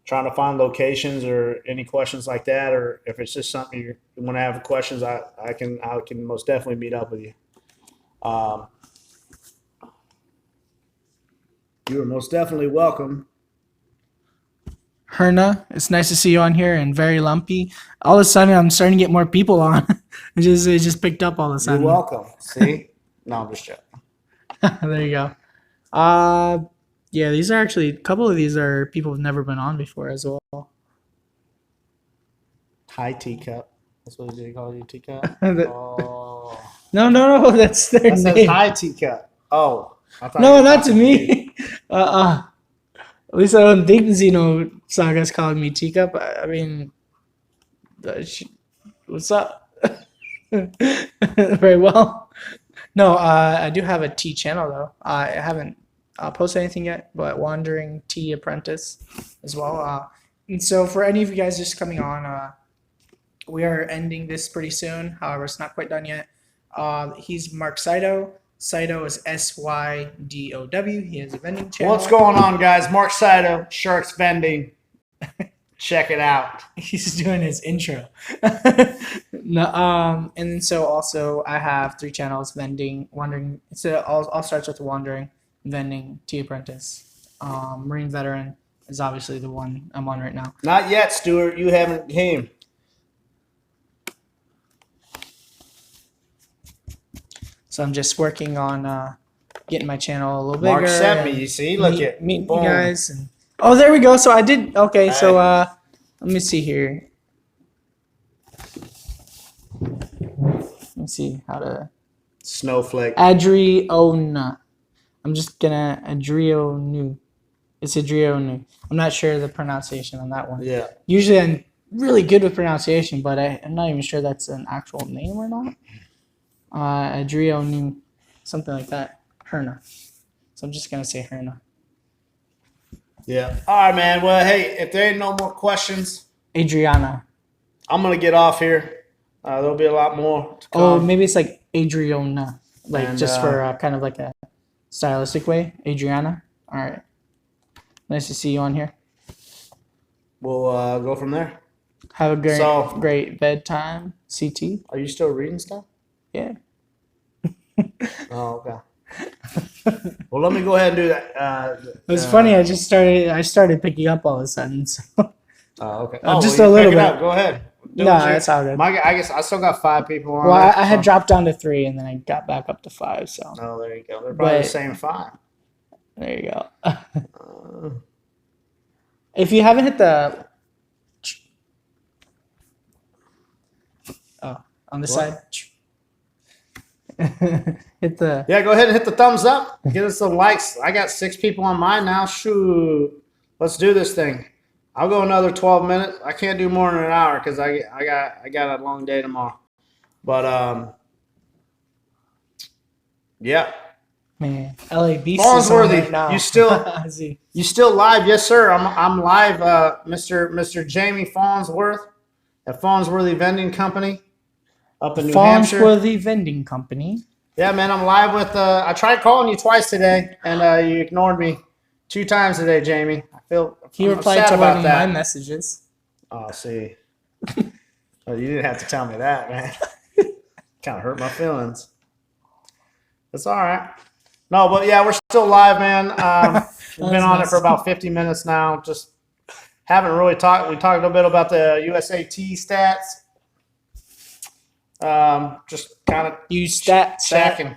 trying to find locations or any questions like that, or if it's just something you want to have questions, I can most definitely meet up with you. You are most definitely welcome. Herna, it's nice to see you on here and very lumpy. All of a sudden, I'm starting to get more people on. it just picked up all of a sudden. You're welcome. See? No, I'm just joking. There you go. Yeah, these are actually a couple of these are people who've never been on before as well. Hi, teacup. That's what they call you, teacup. Oh, No, that's their that name. says hi, teacup. Oh, I thought No, not to me. At least I don't think Xeno Saga's calling me teacup. I mean, what's up? Very well. No, I do have a Tea channel though. I haven't posted anything yet, but Wandering Tea Apprentice as well. And so for any of you guys just coming on, we are ending this pretty soon. However, it's not quite done yet. He's Mark Sydow. Sydow is Sydow. He has a vending channel. What's going on, guys? Mark Sydow, Sharks Vending. Check it out. He's doing his intro. No, and then so also I have 3 channels: vending, wandering. So I'll start with wandering, vending, Tea Apprentice, Marine Veteran is obviously the one I'm on right now. Not yet, Stuart. You haven't came. So I'm just working on getting my channel a little bigger. Mark sent me. You see, look at meet you guys. And, oh, there we go. So I did. Okay, so let me see here. Let me see how to. Snowflake. Adriona. I'm just gonna Adrionu. It's Adrionu. I'm not sure the pronunciation on that one. Yeah. Usually I'm really good with pronunciation, but I'm not even sure that's an actual name or not. Adrionu, something like that. Herna. So I'm just gonna say Herna. Yeah. All right, man. Well, hey, if there ain't no more questions, Adriana. I'm gonna get off here. There'll be a lot more to come. Oh, maybe it's like Adriona, like And, just for kind of like a stylistic way. Adriana. All right. Nice to see you on here. We'll go from there. Have a great bedtime, CT. Are you still reading stuff? Yeah. Oh, okay. Well, let me go ahead and do that. It was funny. I started picking up all of a sudden. So. Oh, okay. Just well, a little pick it bit. up. Go ahead. No, it's all good. I guess I still got 5 people on. Well, I had dropped down to 3, and then I got back up to 5. So. Oh, there you go. They're probably the same 5. There you go. If you haven't hit the on the side, hit the go ahead and hit the thumbs up. Get us some likes. I got 6 people on mine now. Shoot, let's do this thing. I'll go another 12 minutes. I can't do more than an hour because I got a long day tomorrow. But yeah. Man, LA Beast Farnsworthy, right now. you still live? Yes, sir. I'm live. Mr. Jamie Farnsworth at Farnsworthy Vending Company up in New Hampshire. Farnsworthy Vending Company. Yeah, man. I'm live with. I tried calling you twice today, and you ignored me 2 times today, Jamie. He replied to one of my messages. Oh, see. Oh, you didn't have to tell me that, man. Kind of hurt my feelings. It's all right. No, but yeah, we're still live, man. We've been on it nice. for about 50 minutes now. Just haven't really talked. We talked a bit about the USAT stats. Just kind of checking.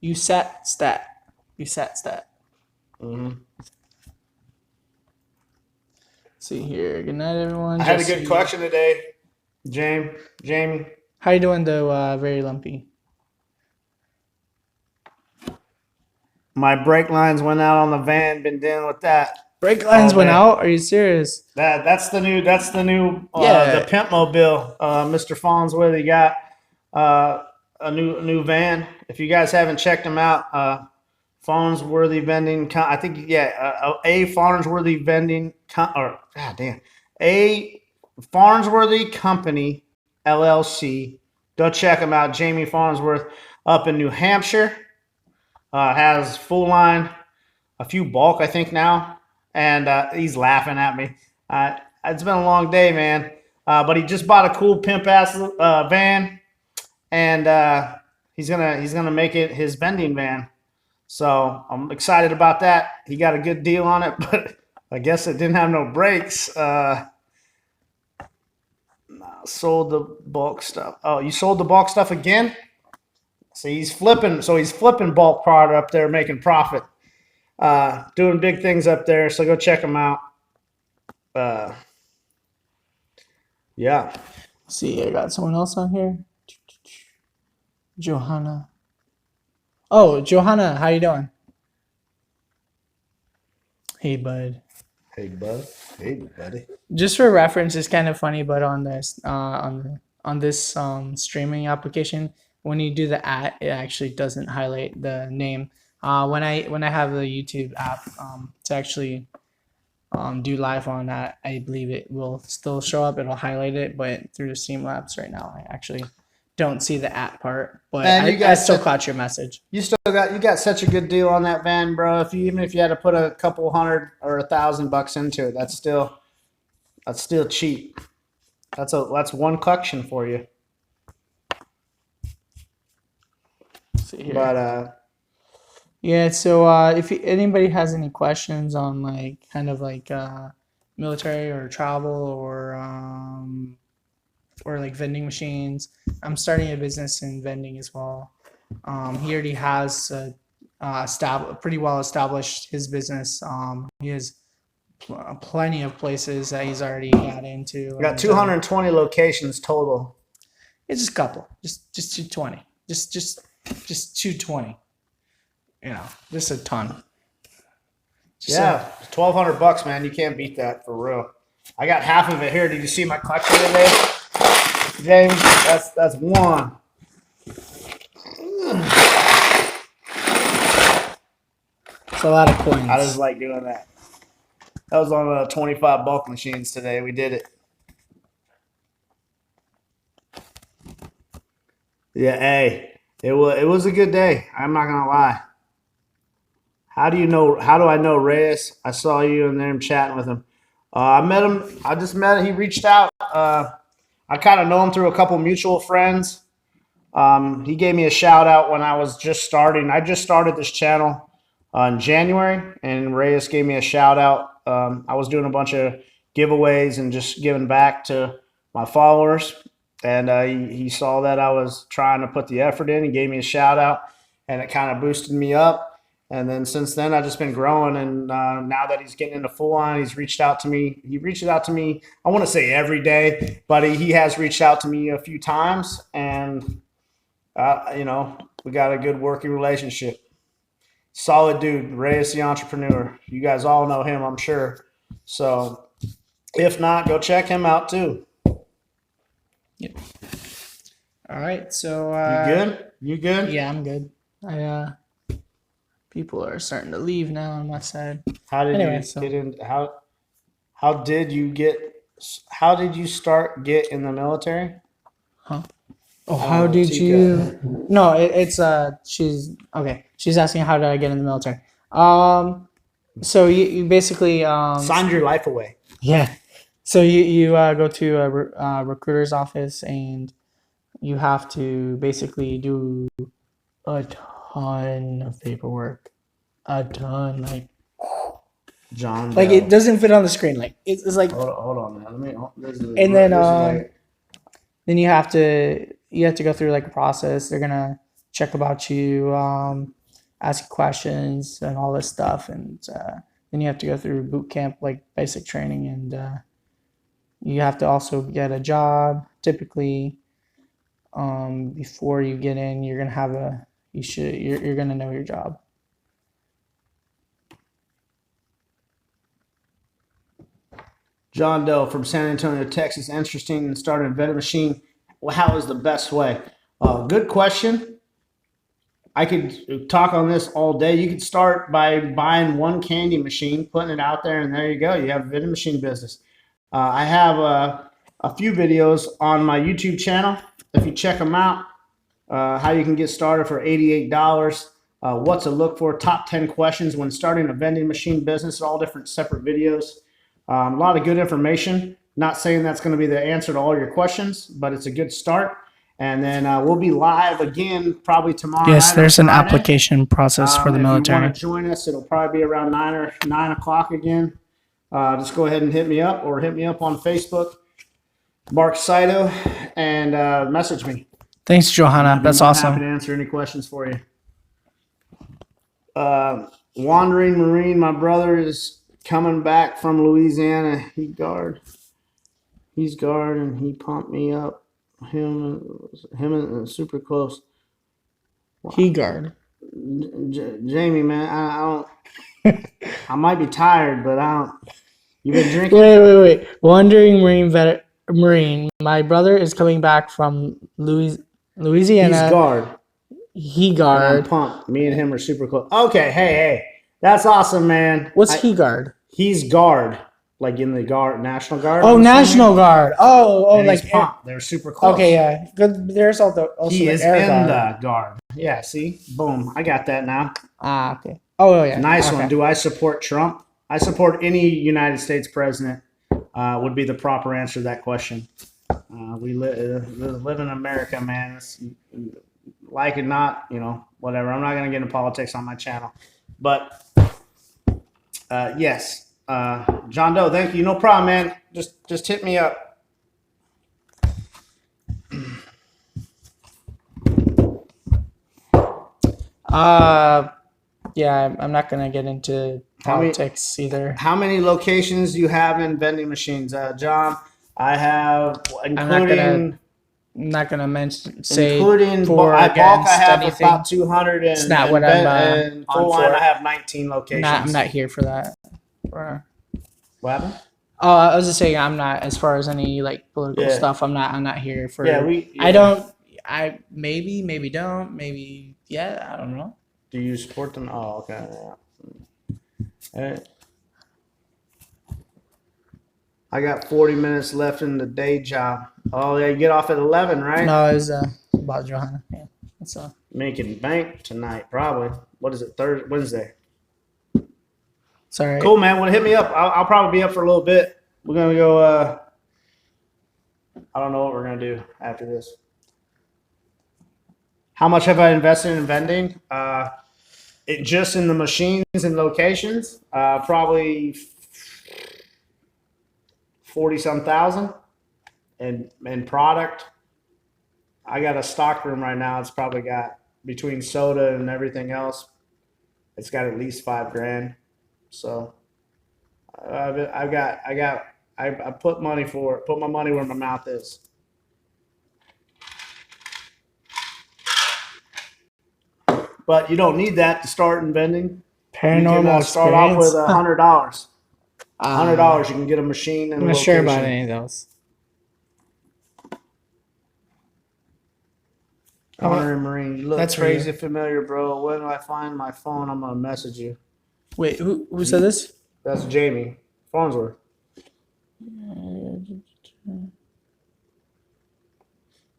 You sat stat. Mm-hmm. See here. Good night, everyone. I had a good collection today, Jamie. How you doing, though? Very lumpy. My brake lines went out on the van. Been dealing with that. Brake lines went out? Are you serious? That's the new Yeah. the Pimp Mobile. Mr. Farnsworthy got a new van. If you guys haven't checked him out, Farnsworthy Vending. I think a Farnsworthy Vending or goddamn a Farnsworthy Company LLC. Go check him out. Jamie Farnsworth up in New Hampshire. Has full line, a few bulk, I think now, and he's laughing at me. It's been a long day, man. But he just bought a cool pimp ass van, and he's gonna make it his vending van. So I'm excited about that. He got a good deal on it, but I guess it didn't have no brakes. Sold the bulk stuff. Oh, you sold the bulk stuff again? So he's flipping bulk product up there, making profit, doing big things up there. So go check him out. Yeah. See, I got someone else on here. Johanna. Oh, Johanna, how you doing? Hey, bud. Hey, bud. Hey, buddy. Just for reference, it's kind of funny, but on this on this streaming application, when you do the @ it actually doesn't highlight the name. When I have the YouTube app to actually do live on that, I believe it will still show up. It'll highlight it, but through the Streamlabs right now, I actually don't see the @ part. But I still caught your message. You got such a good deal on that van, bro. Even if you had to put a couple $100 or $1,000 into it, that's still cheap. That's one collection for you. See here. But yeah, so if anybody has any questions on kind of military or travel or like vending machines, I'm starting a business in vending as well. He already has pretty well established his business. He has plenty of places that he's already got into. we got 220 locations total. It's just a couple, just 220, just 220. You know, just a ton. Yeah, $1,200, man. You can't beat that for real. I got half of it here. Did you see my collection today, James? That's one. It's a lot of coins. I just like doing that. That was on the 25 bulk machines today. We did it. Yeah, hey, it was a good day. I'm not gonna lie. How do I know Reyes? I saw you in there chatting with him. I met him. I just met him. He reached out. I kind of know him through a couple mutual friends. He gave me a shout out when I was just starting. I just started this channel in January, and Reyes gave me a shout out. I was doing a bunch of giveaways and just giving back to my followers. And he saw that I was trying to put the effort in. He gave me a shout out, and it kind of boosted me up. And then since then, I've just been growing. And now that he's getting into full on, he's reached out to me. He reaches out to me, I want to say every day, but he has reached out to me a few times. And, we got a good working relationship. Solid dude, Reyes the entrepreneur. You guys all know him, I'm sure. So if not, go check him out too. Yep. All right. So you good? You good? Yeah, I'm good. People are starting to leave now on my side. How did you get in? How did you get in the military? Huh? Oh, how did you? No, it's she's okay. She's asking how did I get in the military? So you basically signed your life away. Yeah. So you go to a recruiter's office and you have to basically do a ton of paperwork, a ton. John Like Doe. it doesn't fit on the screen. Like it's like, Hold on, man. Let me. This is, and then this is like, then you have to go through like a process. They're gonna check about you, ask you questions and all this stuff, and then you have to go through boot camp, like basic training, and you have to also get a job. Typically, before you get in, you're gonna have you're gonna know your job. John Doe from San Antonio, Texas. Interesting and started a vending machine. Well, how is the best way? Good question. I could talk on this all day. You could start by buying one candy machine, putting it out there, and there you go. You have a vending machine business. I have a few videos on my YouTube channel. If you check them out, how you can get started for $88. What to look for, top 10 questions when starting a vending machine business, all different separate videos. A lot of good information. Not saying that's going to be the answer to all your questions, but it's a good start. And then we'll be live again probably tomorrow. Yes, night there's or an Friday. application process for the If you military. want to join us, it'll probably be around 9 o'clock again. Just go ahead and hit me up or hit me up on Facebook, Mark Sydow, and message me. Thanks, Johanna. I'd be That's more than happy awesome. to answer any questions for you. Wandering Marine, my brother is coming back from Louisiana. He's guard, and he pumped me up. Him and super close. He guard. Jamie, man, I don't. I might be tired, but I don't. You been drinking? Wait. Wandering Marine. My brother is coming back from Louisiana. He's guard. He And I'm guard. pumped. Me and him are super close. Okay, hey, that's awesome, man. What's he guard? He's guard, like in the guard, National Guard. Oh, I'm National assuming. Guard. Oh, And like he's pumped. They're super close. okay, yeah. Good. There's also He the is air in guard. the guard. Yeah, see? Boom. I got that now. Ah, okay. Oh, yeah. Nice okay. one. Do I support Trump? I support any United States president, would be the proper answer to that question. We live in America, man. It's, like it not, whatever. I'm not going to get into politics on my channel. But, yes. John Doe, thank you. No problem, man. Just hit me up. Yeah, I'm not gonna get into politics either. How many locations do you have in vending machines, John? I have, including. I'm not gonna mention Including for I against have anything. about 200 and, It's not and, what and I'm full on line for. I have 19 locations. I'm not here for that. What happened? Oh, I was just saying I'm not as far as any like political stuff. I'm not here for. I don't. I maybe don't. Maybe yeah. I don't know. Do you support them? Oh, okay. Yeah. I got 40 minutes left in the day job. Oh, yeah, you get off at 11, right? No, it was about Johanna. Yeah, that's all. Making bank tonight, probably. What is it? Wednesday. Sorry. Cool, man. Well, hit me up. I'll probably be up for a little bit. We're gonna go. I don't know what we're gonna do after this. How much have I invested in vending? Just in the machines and locations, probably 40-some thousand. And product, I got a stock room right now. It's probably got, between soda and everything else, it's got at least $5,000. So I put money for it. Put my money where my mouth is. But you don't need that to start in vending. Paranormal You can start off with $100. $100, you can get a machine and I'm a not location. sure about any of those. Honor Marine, you look That's crazy familiar, bro. When do I find my phone? I'm gonna message you. Wait, who said this? That's Jamie Farnsworth.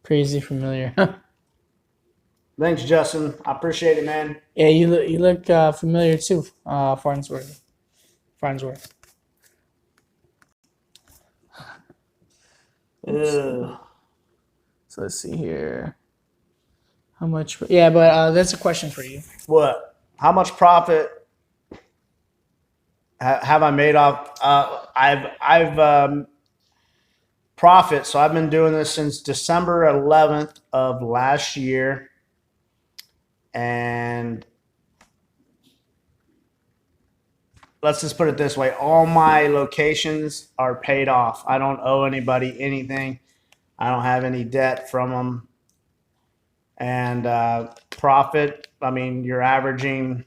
Crazy familiar. Thanks, Justin. I appreciate it, man. Yeah, you look familiar too, Farnsworth. Ugh. So let's see here. How much? Yeah, but that's a question for you. What? How much profit have I made off? I've profit. So I've been doing this since December 11th of last year, and let's just put it this way: all my locations are paid off. I don't owe anybody anything. I don't have any debt from them. And profit, I mean, you're averaging,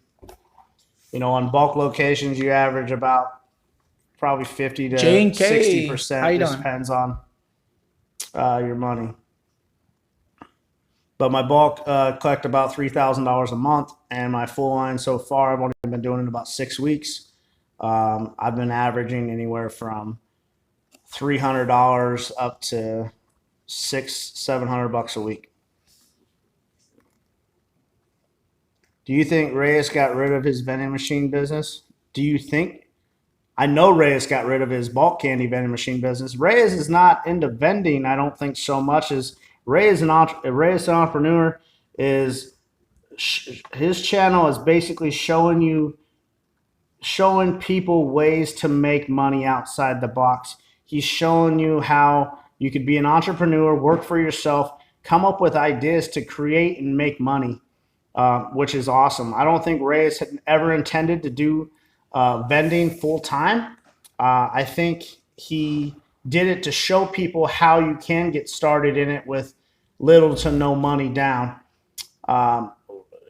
on bulk locations, you average about probably 50 to J&K, 60%. Just depends on your money. But my bulk collect about $3,000 a month, and my full line so far, I've only been doing it about 6 weeks. I've been averaging anywhere from $300 up to $600-700 a week. Do you think Reyes got rid of his vending machine business? Do you think? I know Reyes got rid of his bulk candy vending machine business. Reyes is not into vending, I don't think, so much as Reyes an entrepreneur. Is his channel is basically showing people ways to make money outside the box. He's showing you how you could be an entrepreneur, work for yourself, come up with ideas to create and make money. Which is awesome. I don't think Reyes had ever intended to do vending full time. I think he did it to show people how you can get started in it with little to no money down.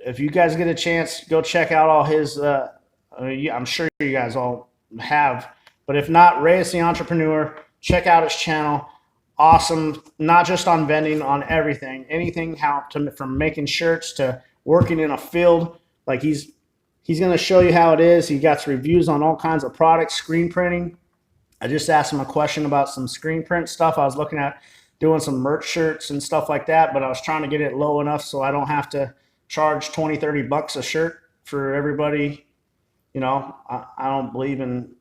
If you guys get a chance, go check out all his. I'm sure you guys all have, but if not, Reyes the Entrepreneur, check out his channel. Awesome, not just on vending, on everything. Anything from making shirts to working in a field. Like he's going to show you how it is. He got reviews on all kinds of products, screen printing. I just asked him a question about some screen print stuff. I was looking at doing some merch shirts and stuff like that, but I was trying to get it low enough so I don't have to charge $20-30 a shirt for everybody. I don't believe in.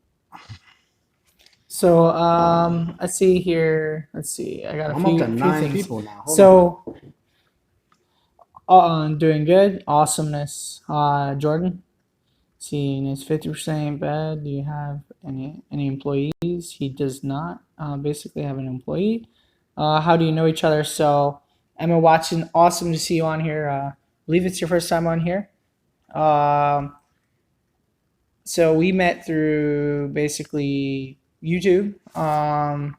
So I see here. Let's see. I got I'm up to 9 people now. So doing good. Awesomeness. Jordan. Seeing is 50% bad. Do you have any employees? He does not basically have an employee. How do you know each other? So Emma Watson, awesome to see you on here. I believe it's your first time on here. So we met through basically YouTube. I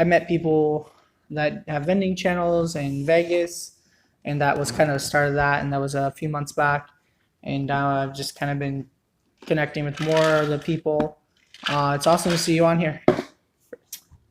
met people that have vending channels in Vegas, and that was kind of the start of that, and that was a few months back. And now I've just kind of been connecting with more of the people. It's awesome to see you on here.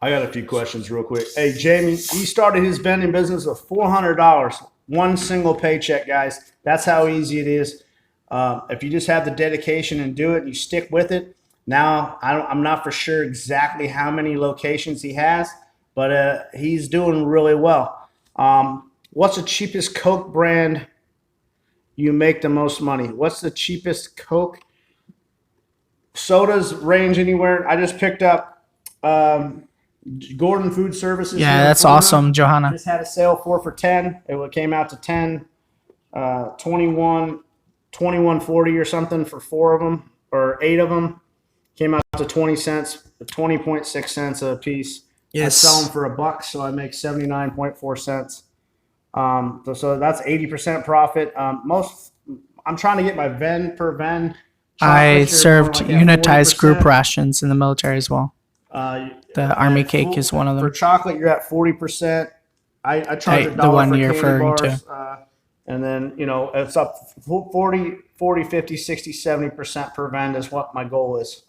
I got a few questions real quick. Hey, Jamie, he started his vending business with $400, one single paycheck, guys. That's how easy it is. If you just have the dedication and do it, and you stick with it. Now, I'm not for sure exactly how many locations he has, but he's doing really well. What's the cheapest Coke brand you make the most money? What's the cheapest Coke? Sodas range anywhere. I just picked up Gordon Food Services. Yeah, that's awesome, Johanna. Just had a sale 4 for $10. It came out to 10, 21.40 or something for 4 of them or 8 of them. Came out to 20 cents, 20.6 cents a piece. Yes. I sell them for $1, so I make 79.4 cents. So that's 80% profit. I'm trying to get my Ven per Ven. I served unitized group rations in the military as well. The Army cake is one of them. For chocolate, you're at 40%. I charge $1 the one for you're candy referring bars, to. and then it's up 40, 50, 60, 70% per Ven is what my goal is.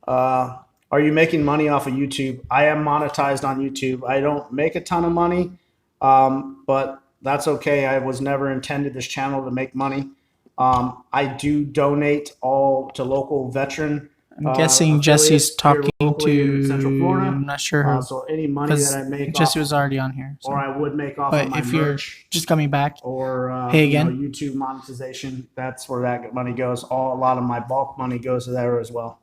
Are you making money off of YouTube? I am monetized on YouTube. I don't make a ton of money, but that's okay. I was never intended this channel to make money. I do donate all to local veteran. I'm guessing Jesse's talking to Central Florida. I'm not sure who. So any money that I make, Jesse was already on here. So. Or I would make off of my if you're merch, just coming back, or hey again, YouTube monetization. That's where that money goes. A lot of my bulk money goes there as well.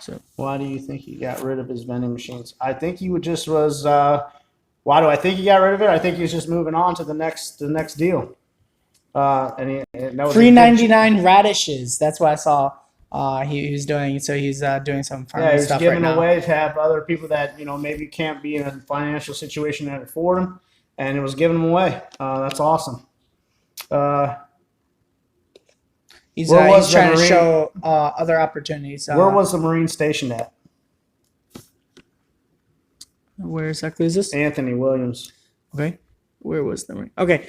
So Why do you think he got rid of his vending machines? I think he would just was. Why do I think he got rid of it? I think he was just moving on to the next deal. And that was a good $3.99 radishes. That's what I saw. He was doing. So he's doing some Yeah, farming he was stuff giving right now. away to have other people that maybe can't be in a financial situation that afford them, and it was giving them away. That's awesome. He's Where was he's the trying to Marine- show other opportunities. Where was the Marine stationed at? Where exactly is this? Anthony Williams. Okay. Where was the Marine? Okay.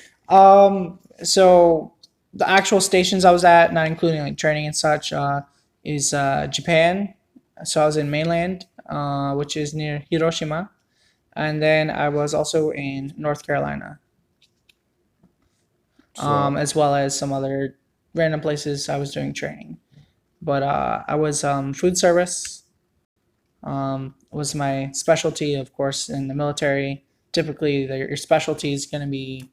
So the actual stations I was at, not including like training and such, is Japan. So I was in mainland, which is near Hiroshima, and then I was also in North Carolina, as well as some other random places I was doing training. But I was food service. Was my specialty, of course, in the military. Typically, your specialty is going to be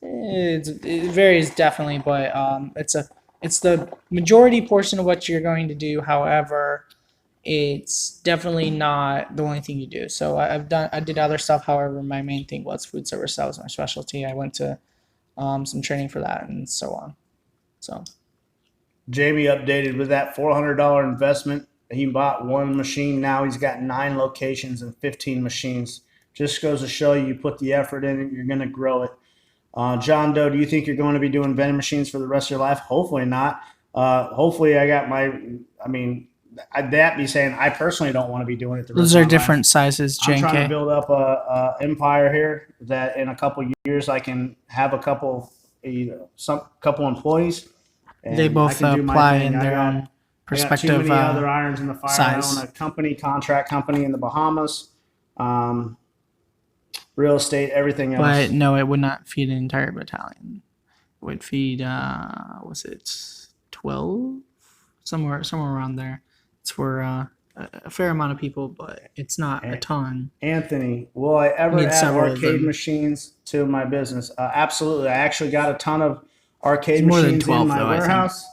it varies definitely, but it's the majority portion of what you're going to do. However, it's definitely not the only thing you do. So I did other stuff. However, my main thing was food service. That was my specialty. I went to some training for that and so on. So Jamie updated with that $400 investment. He bought one machine. Now he's got 9 locations and 15 machines. Just goes to show you put the effort in it, you're going to grow it. John Doe, do you think you're going to be doing vending machines for the rest of your life? Hopefully not. Hopefully I got that be saying I personally don't want to be doing it the rest those of are my different life. sizes, I'm trying to J&K. build up a empire here that in a couple years I can have a couple employees. And They both I can do my apply thing. in their own I got too perspective many other irons in the fire. size. I own a contract company in the Bahamas, real estate, everything else. But no, it would not feed an entire battalion. It would feed, was it 12? Somewhere around there. It's for a fair amount of people, but it's not a ton. Anthony, will I ever Need add several of arcade them. machines to my business? Absolutely. I actually got a ton of arcade It's more than machines 12 in my though, I think. warehouse.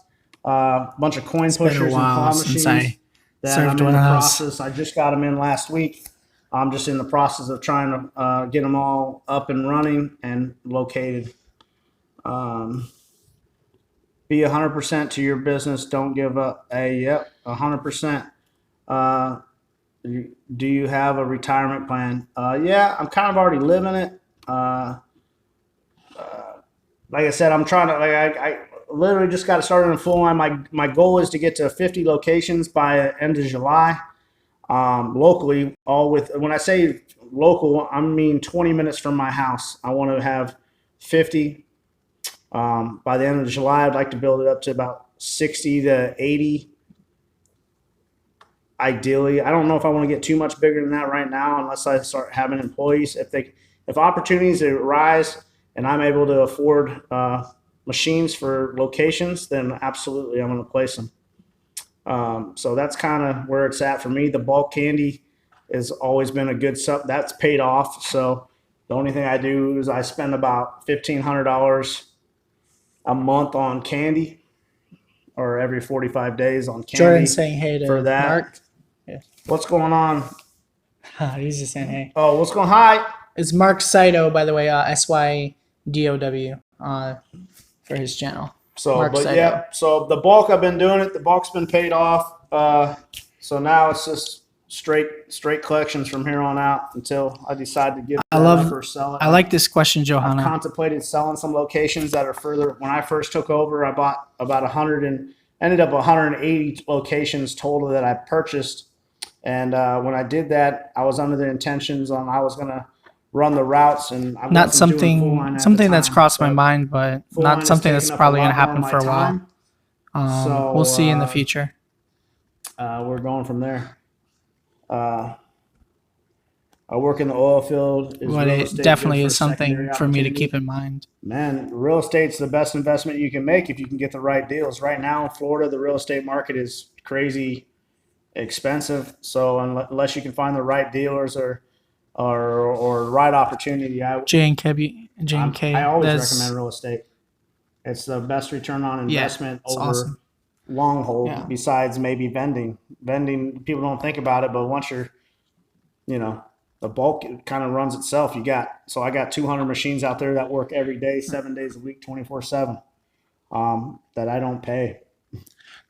A bunch of coin It's been a pushers and while claw since machines I that served I'm in one the of those. process. I just got them in last week. I'm just in the process of trying to get them all up and running and located. Be 100% to your business. Don't give up. Yep, 100%. Do you have a retirement plan? Yeah, I'm kind of already living it. Like I said, I'm trying to. I literally just got started in full line. My goal is to get to 50 locations by end of July. Locally, all with when I say local, I mean 20 minutes from my house. I want to have 50 by the end of July. I'd like to build it up to about 60 to 80. Ideally, I don't know if I want to get too much bigger than that right now, unless I start having employees. If opportunities arise and I'm able to afford machines for locations, then absolutely I'm going to place them. So that's kind of where it's at for me. The bulk candy has always been a good stuff. That's paid off. So the only thing I do is I spend about $1,500 a month on candy, or every 45 days on candy. Jordan saying hey to for that. Mark. What's going on? He's just saying hey. Oh, what's going? Hi. It's Mark Sydow, by the way, SYDOW for his channel. So, Mark but Sydow. yeah, so the bulk I've been doing it. The bulk's been paid off. So now it's just straight collections from here on out until I decide to give it up or sell it. I like this question, I've Johanna. contemplated selling some locations that are further. When I first took over, I bought about 100 and ended up 180 locations total that I purchased. And when I did that, I was under the intentions on I was going to run the routes, and I Not wasn't doing full line something at the that's time, crossed my but mind, but full line not is something that's taking up probably a going to lot more happen of for my a while. time. We'll see in the future. We're going from there. I work in the oil field. But it definitely is something for me to keep in mind. Man, real estate's the best investment you can make if you can get the right deals. Right now in Florida, the real estate market is crazy expensive. So unless you can find the right dealers or right opportunity, I always recommend real estate. It's the best return on investment over awesome. long hold Yeah. besides maybe vending. Vending, people don't think about it, but once you're, the bulk, it kind of runs itself. I got 200 machines out there that work every day, 7 days a week, 24/7, that I don't pay.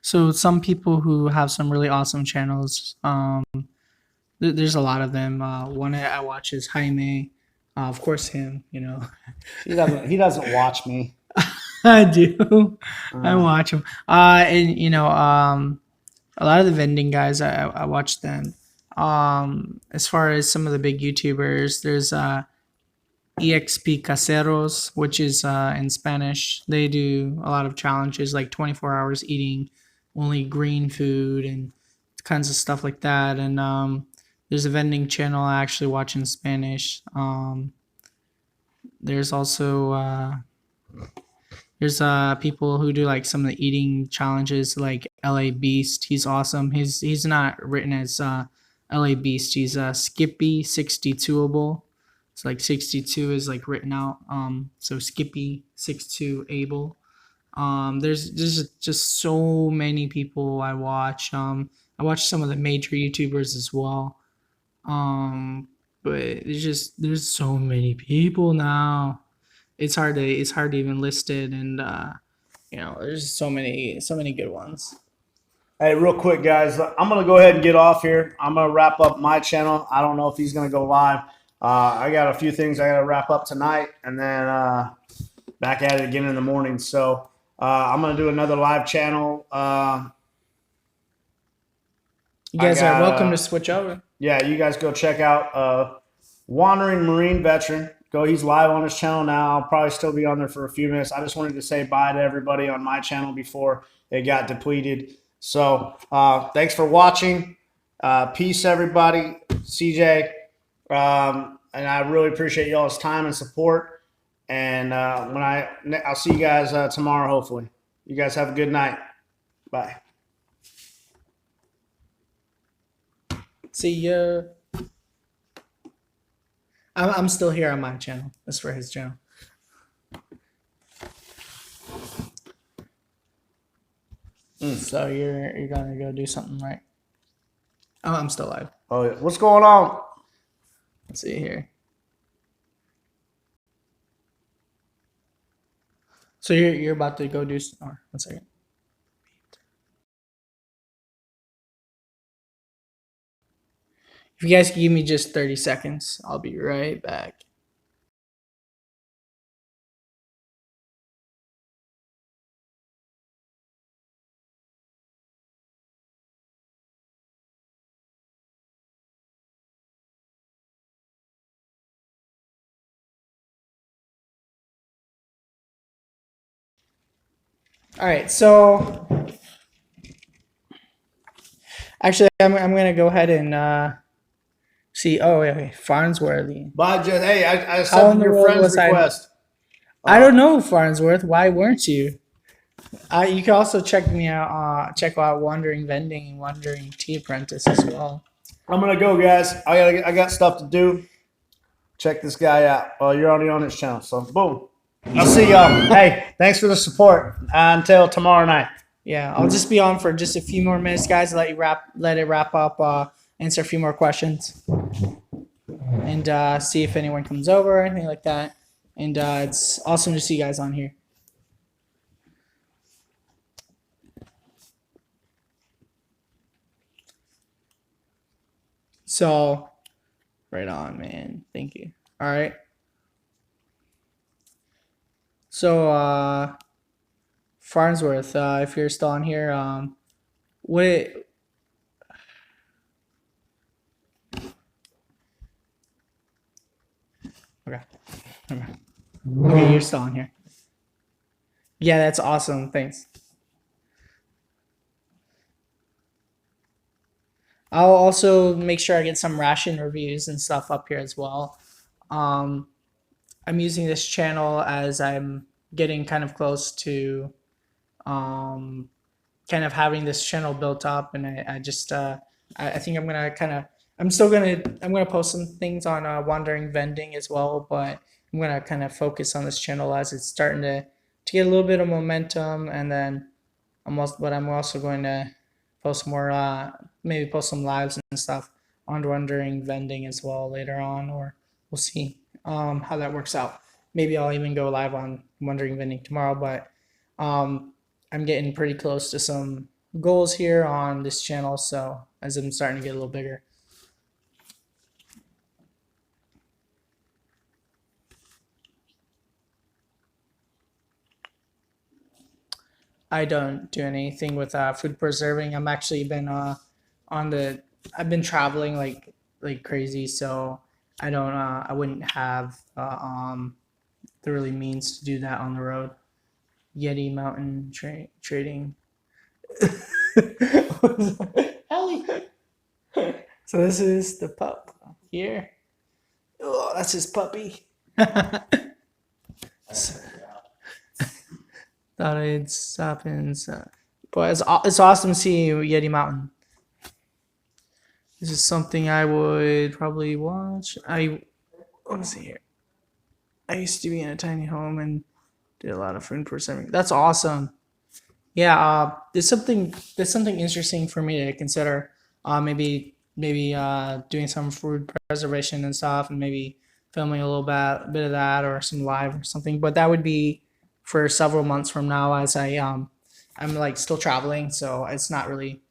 So some people who have some really awesome channels, there's a lot of them. One I watch is Jaime, of course him. He doesn't watch me. I do. I Uh, watch them. And a lot of the vending guys, I watch them. As far as some of the big YouTubers, there's EXP Caseros, which is in Spanish. They do a lot of challenges, like 24 hours eating only green food and kinds of stuff like that. And there's a vending channel I actually watch in Spanish. There's also there's people who do like some of the eating challenges, like LA Beast. He's awesome. He's not written as LA Beast. He's Skippy 62able. It's like 62 is like written out. So Skippy 62 able. There's just so many people I watch. I watch some of the major YouTubers as well. But there's so many people now. It's hard to even list it, and there's so many good ones. Hey, real quick, guys, I'm going to go ahead and get off here. I'm going to wrap up my channel. I don't know if he's going to go live. I got a few things I got to wrap up tonight, and then back at it again in the morning. So I'm going to do another live channel. You guys are welcome to switch over. Yeah, you guys go check out Wandering Marine Veteran. He's live on his channel now. I'll probably still be on there for a few minutes. I just wanted to say bye to everybody on my channel before it got depleted. So thanks for watching. Peace, everybody. CJ. And I really appreciate y'all's time and support. And I'll see you guys tomorrow, hopefully. You guys have a good night. Bye. See ya. I'm still here on my channel. That's for his channel. So you're gonna go do something, right? Oh, I'm still live. Oh, yeah. What's going on? Let's see here. So you're about to go do. One second. If you guys can give me just 30 seconds, I'll be right back. All right, so actually, I'm gonna go ahead and see. Oh wait, Farnsworthy. Bye, Jess. Hey, I How in accepted the your world friend's was I- request. I don't know, Farnsworth. Why weren't you? You can also check me out. Check out Wandering Vending and Wandering Tea Apprentice as well. I'm gonna go, guys. I got stuff to do. Check this guy out. Oh, you're already on his channel, so boom. I'll see y'all. Hey, thanks for the support. Until tomorrow night. Yeah, I'll just be on for just a few more minutes, guys. Let it wrap up. Answer a few more questions, and see if anyone comes over or anything like that. And it's awesome to see you guys on here. So, right on, man. Thank you. All right. So, Farnsworth, if you're still on here, what? Okay. Okay, you're still on here. Yeah, that's awesome. Thanks. I'll also make sure I get some ration reviews and stuff up here as well. I'm using this channel as I'm getting kind of close to kind of having this channel built up, and I just I think I'm gonna post some things on Wandering Vending as well, but I'm gonna kind of focus on this channel as it's starting to get a little bit of momentum, and then I'm also going to post more, maybe post some lives and stuff on wondering vending as well later on, or we'll see how that works out. Maybe I'll even go live on wondering vending tomorrow, but I'm getting pretty close to some goals here on this channel, so as I'm starting to get a little bigger. I don't do anything with food preserving. I'm actually been on the I've been traveling like crazy, so I wouldn't have the really means to do that on the road. Yeti Mountain trading. Ellie. So this is the pup here. Oh, that's his puppy. Thought I'd stop in. But it's awesome to see Yeti Mountain. This is something I would probably watch. Let's see here. I used to be in a tiny home and did a lot of food preserving. That's awesome. Yeah, there's something interesting for me to consider. Maybe doing some food preservation and stuff, and maybe filming a little bit of that or some live or something. But that would be for several months from now, as I'm like still traveling, so it's not really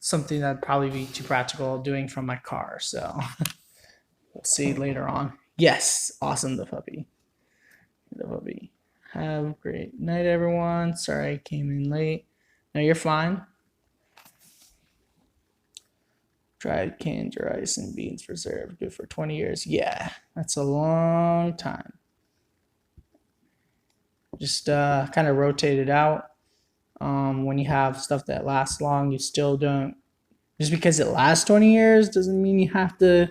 something that'd probably be too practical doing from my car. So we'll see later on. Yes, awesome, the puppy. The puppy. Have a great night, everyone. Sorry I came in late. No, you're fine. Dried canned rice and beans preserved. Good for 20 years. Yeah, that's a long time. Just kind of rotate it out. When you have stuff that lasts long, you still don't. Just because it lasts 20 years doesn't mean you have to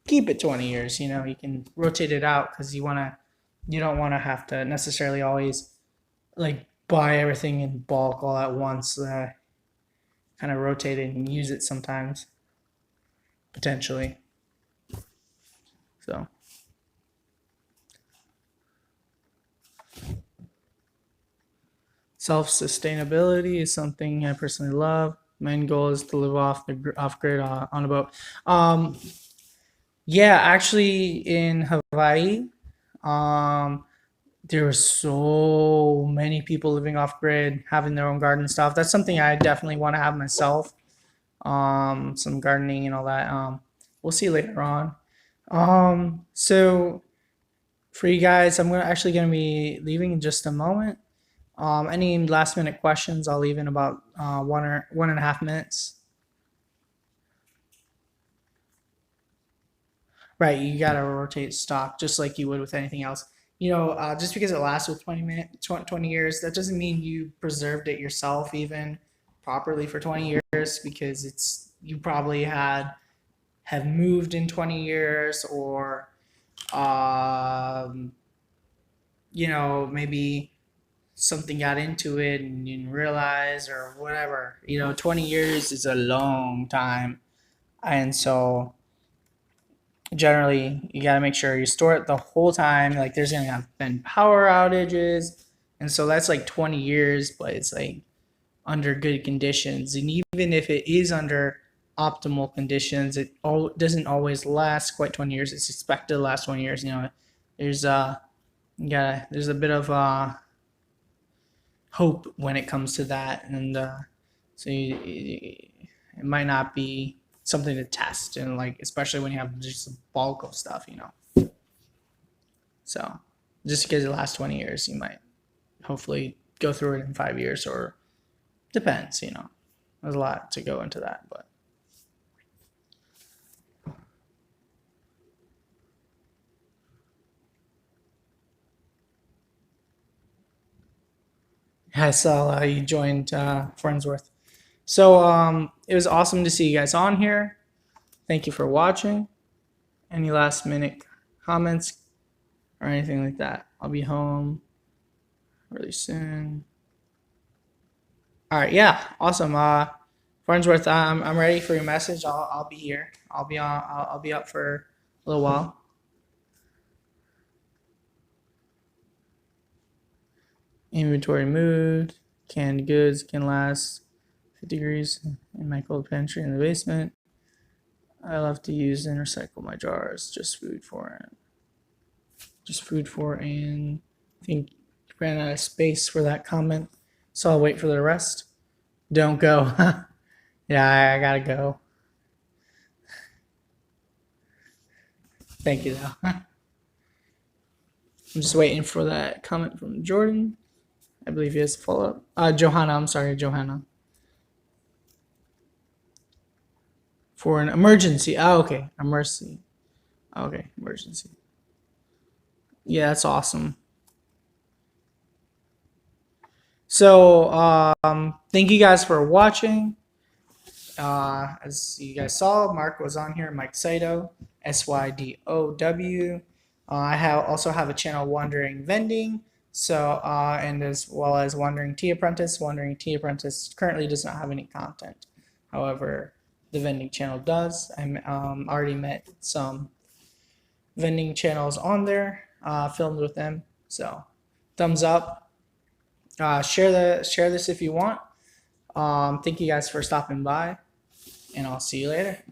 keep it 20 years. You know, you can rotate it out because you don't want to have to necessarily always like buy everything in bulk all at once. Kind of rotate it and use it sometimes, potentially. So. Self-sustainability is something I personally love. My end goal is to live off grid on a boat. Yeah, actually in Hawaii, there were so many people living off grid, having their own garden stuff. That's something I definitely want to have myself. Some gardening and all that. We'll see later on. So for you guys, I'm actually gonna be leaving in just a moment. Any last minute questions, I'll leave in about 1.5 minutes. Right, you gotta rotate stock just like you would with anything else. You know, just because it lasts with 20 years, that doesn't mean you preserved it yourself even properly for 20 years, because you probably have moved in 20 years, or you know, maybe something got into it and you didn't realize or whatever. You know, 20 years is a long time. And so generally you got to make sure you store it the whole time. Like there's going to have been power outages. And so that's like 20 years, but it's like under good conditions. And even if it is under optimal conditions, it doesn't always last quite 20 years. It's expected to last 20 years. You know, there's there's a bit of hope when it comes to that, and so it might not be something to test, and like especially when you have just a bulk of stuff, you know. So just because it lasts 20 years, you might hopefully go through it in 5 years, or depends, you know. There's a lot to go into that, but I saw you joined Friendsworth. So it was awesome to see you guys on here. Thank you for watching. Any last minute comments or anything like that? I'll be home really soon. All right, yeah, awesome. Friendsworth, I'm ready for your message. I'll be here. I'll be on. I'll be up for a little while. Inventory moved. Canned goods can last 50 degrees in my cold pantry in the basement. I love to use and recycle my jars. Just food for and I think ran out of space for that comment. So I'll wait for the rest. Don't go. Yeah, I gotta go. Thank you though. I'm just waiting for that comment from Jordan. I believe he has a follow up. Johanna, I'm sorry, Johanna. For an emergency. Oh, okay. Emergency. Okay, emergency. Yeah, that's awesome. So, thank you guys for watching. As you guys saw, Mark was on here, Mike Sydow, Sydow. I also have a channel, Wandering Vending. So, and as well as Wandering Tea Apprentice. Wandering Tea Apprentice currently does not have any content. However, the vending channel does. I already met some vending channels on there, filmed with them. So, thumbs up. Share this if you want. Thank you guys for stopping by, and I'll see you later.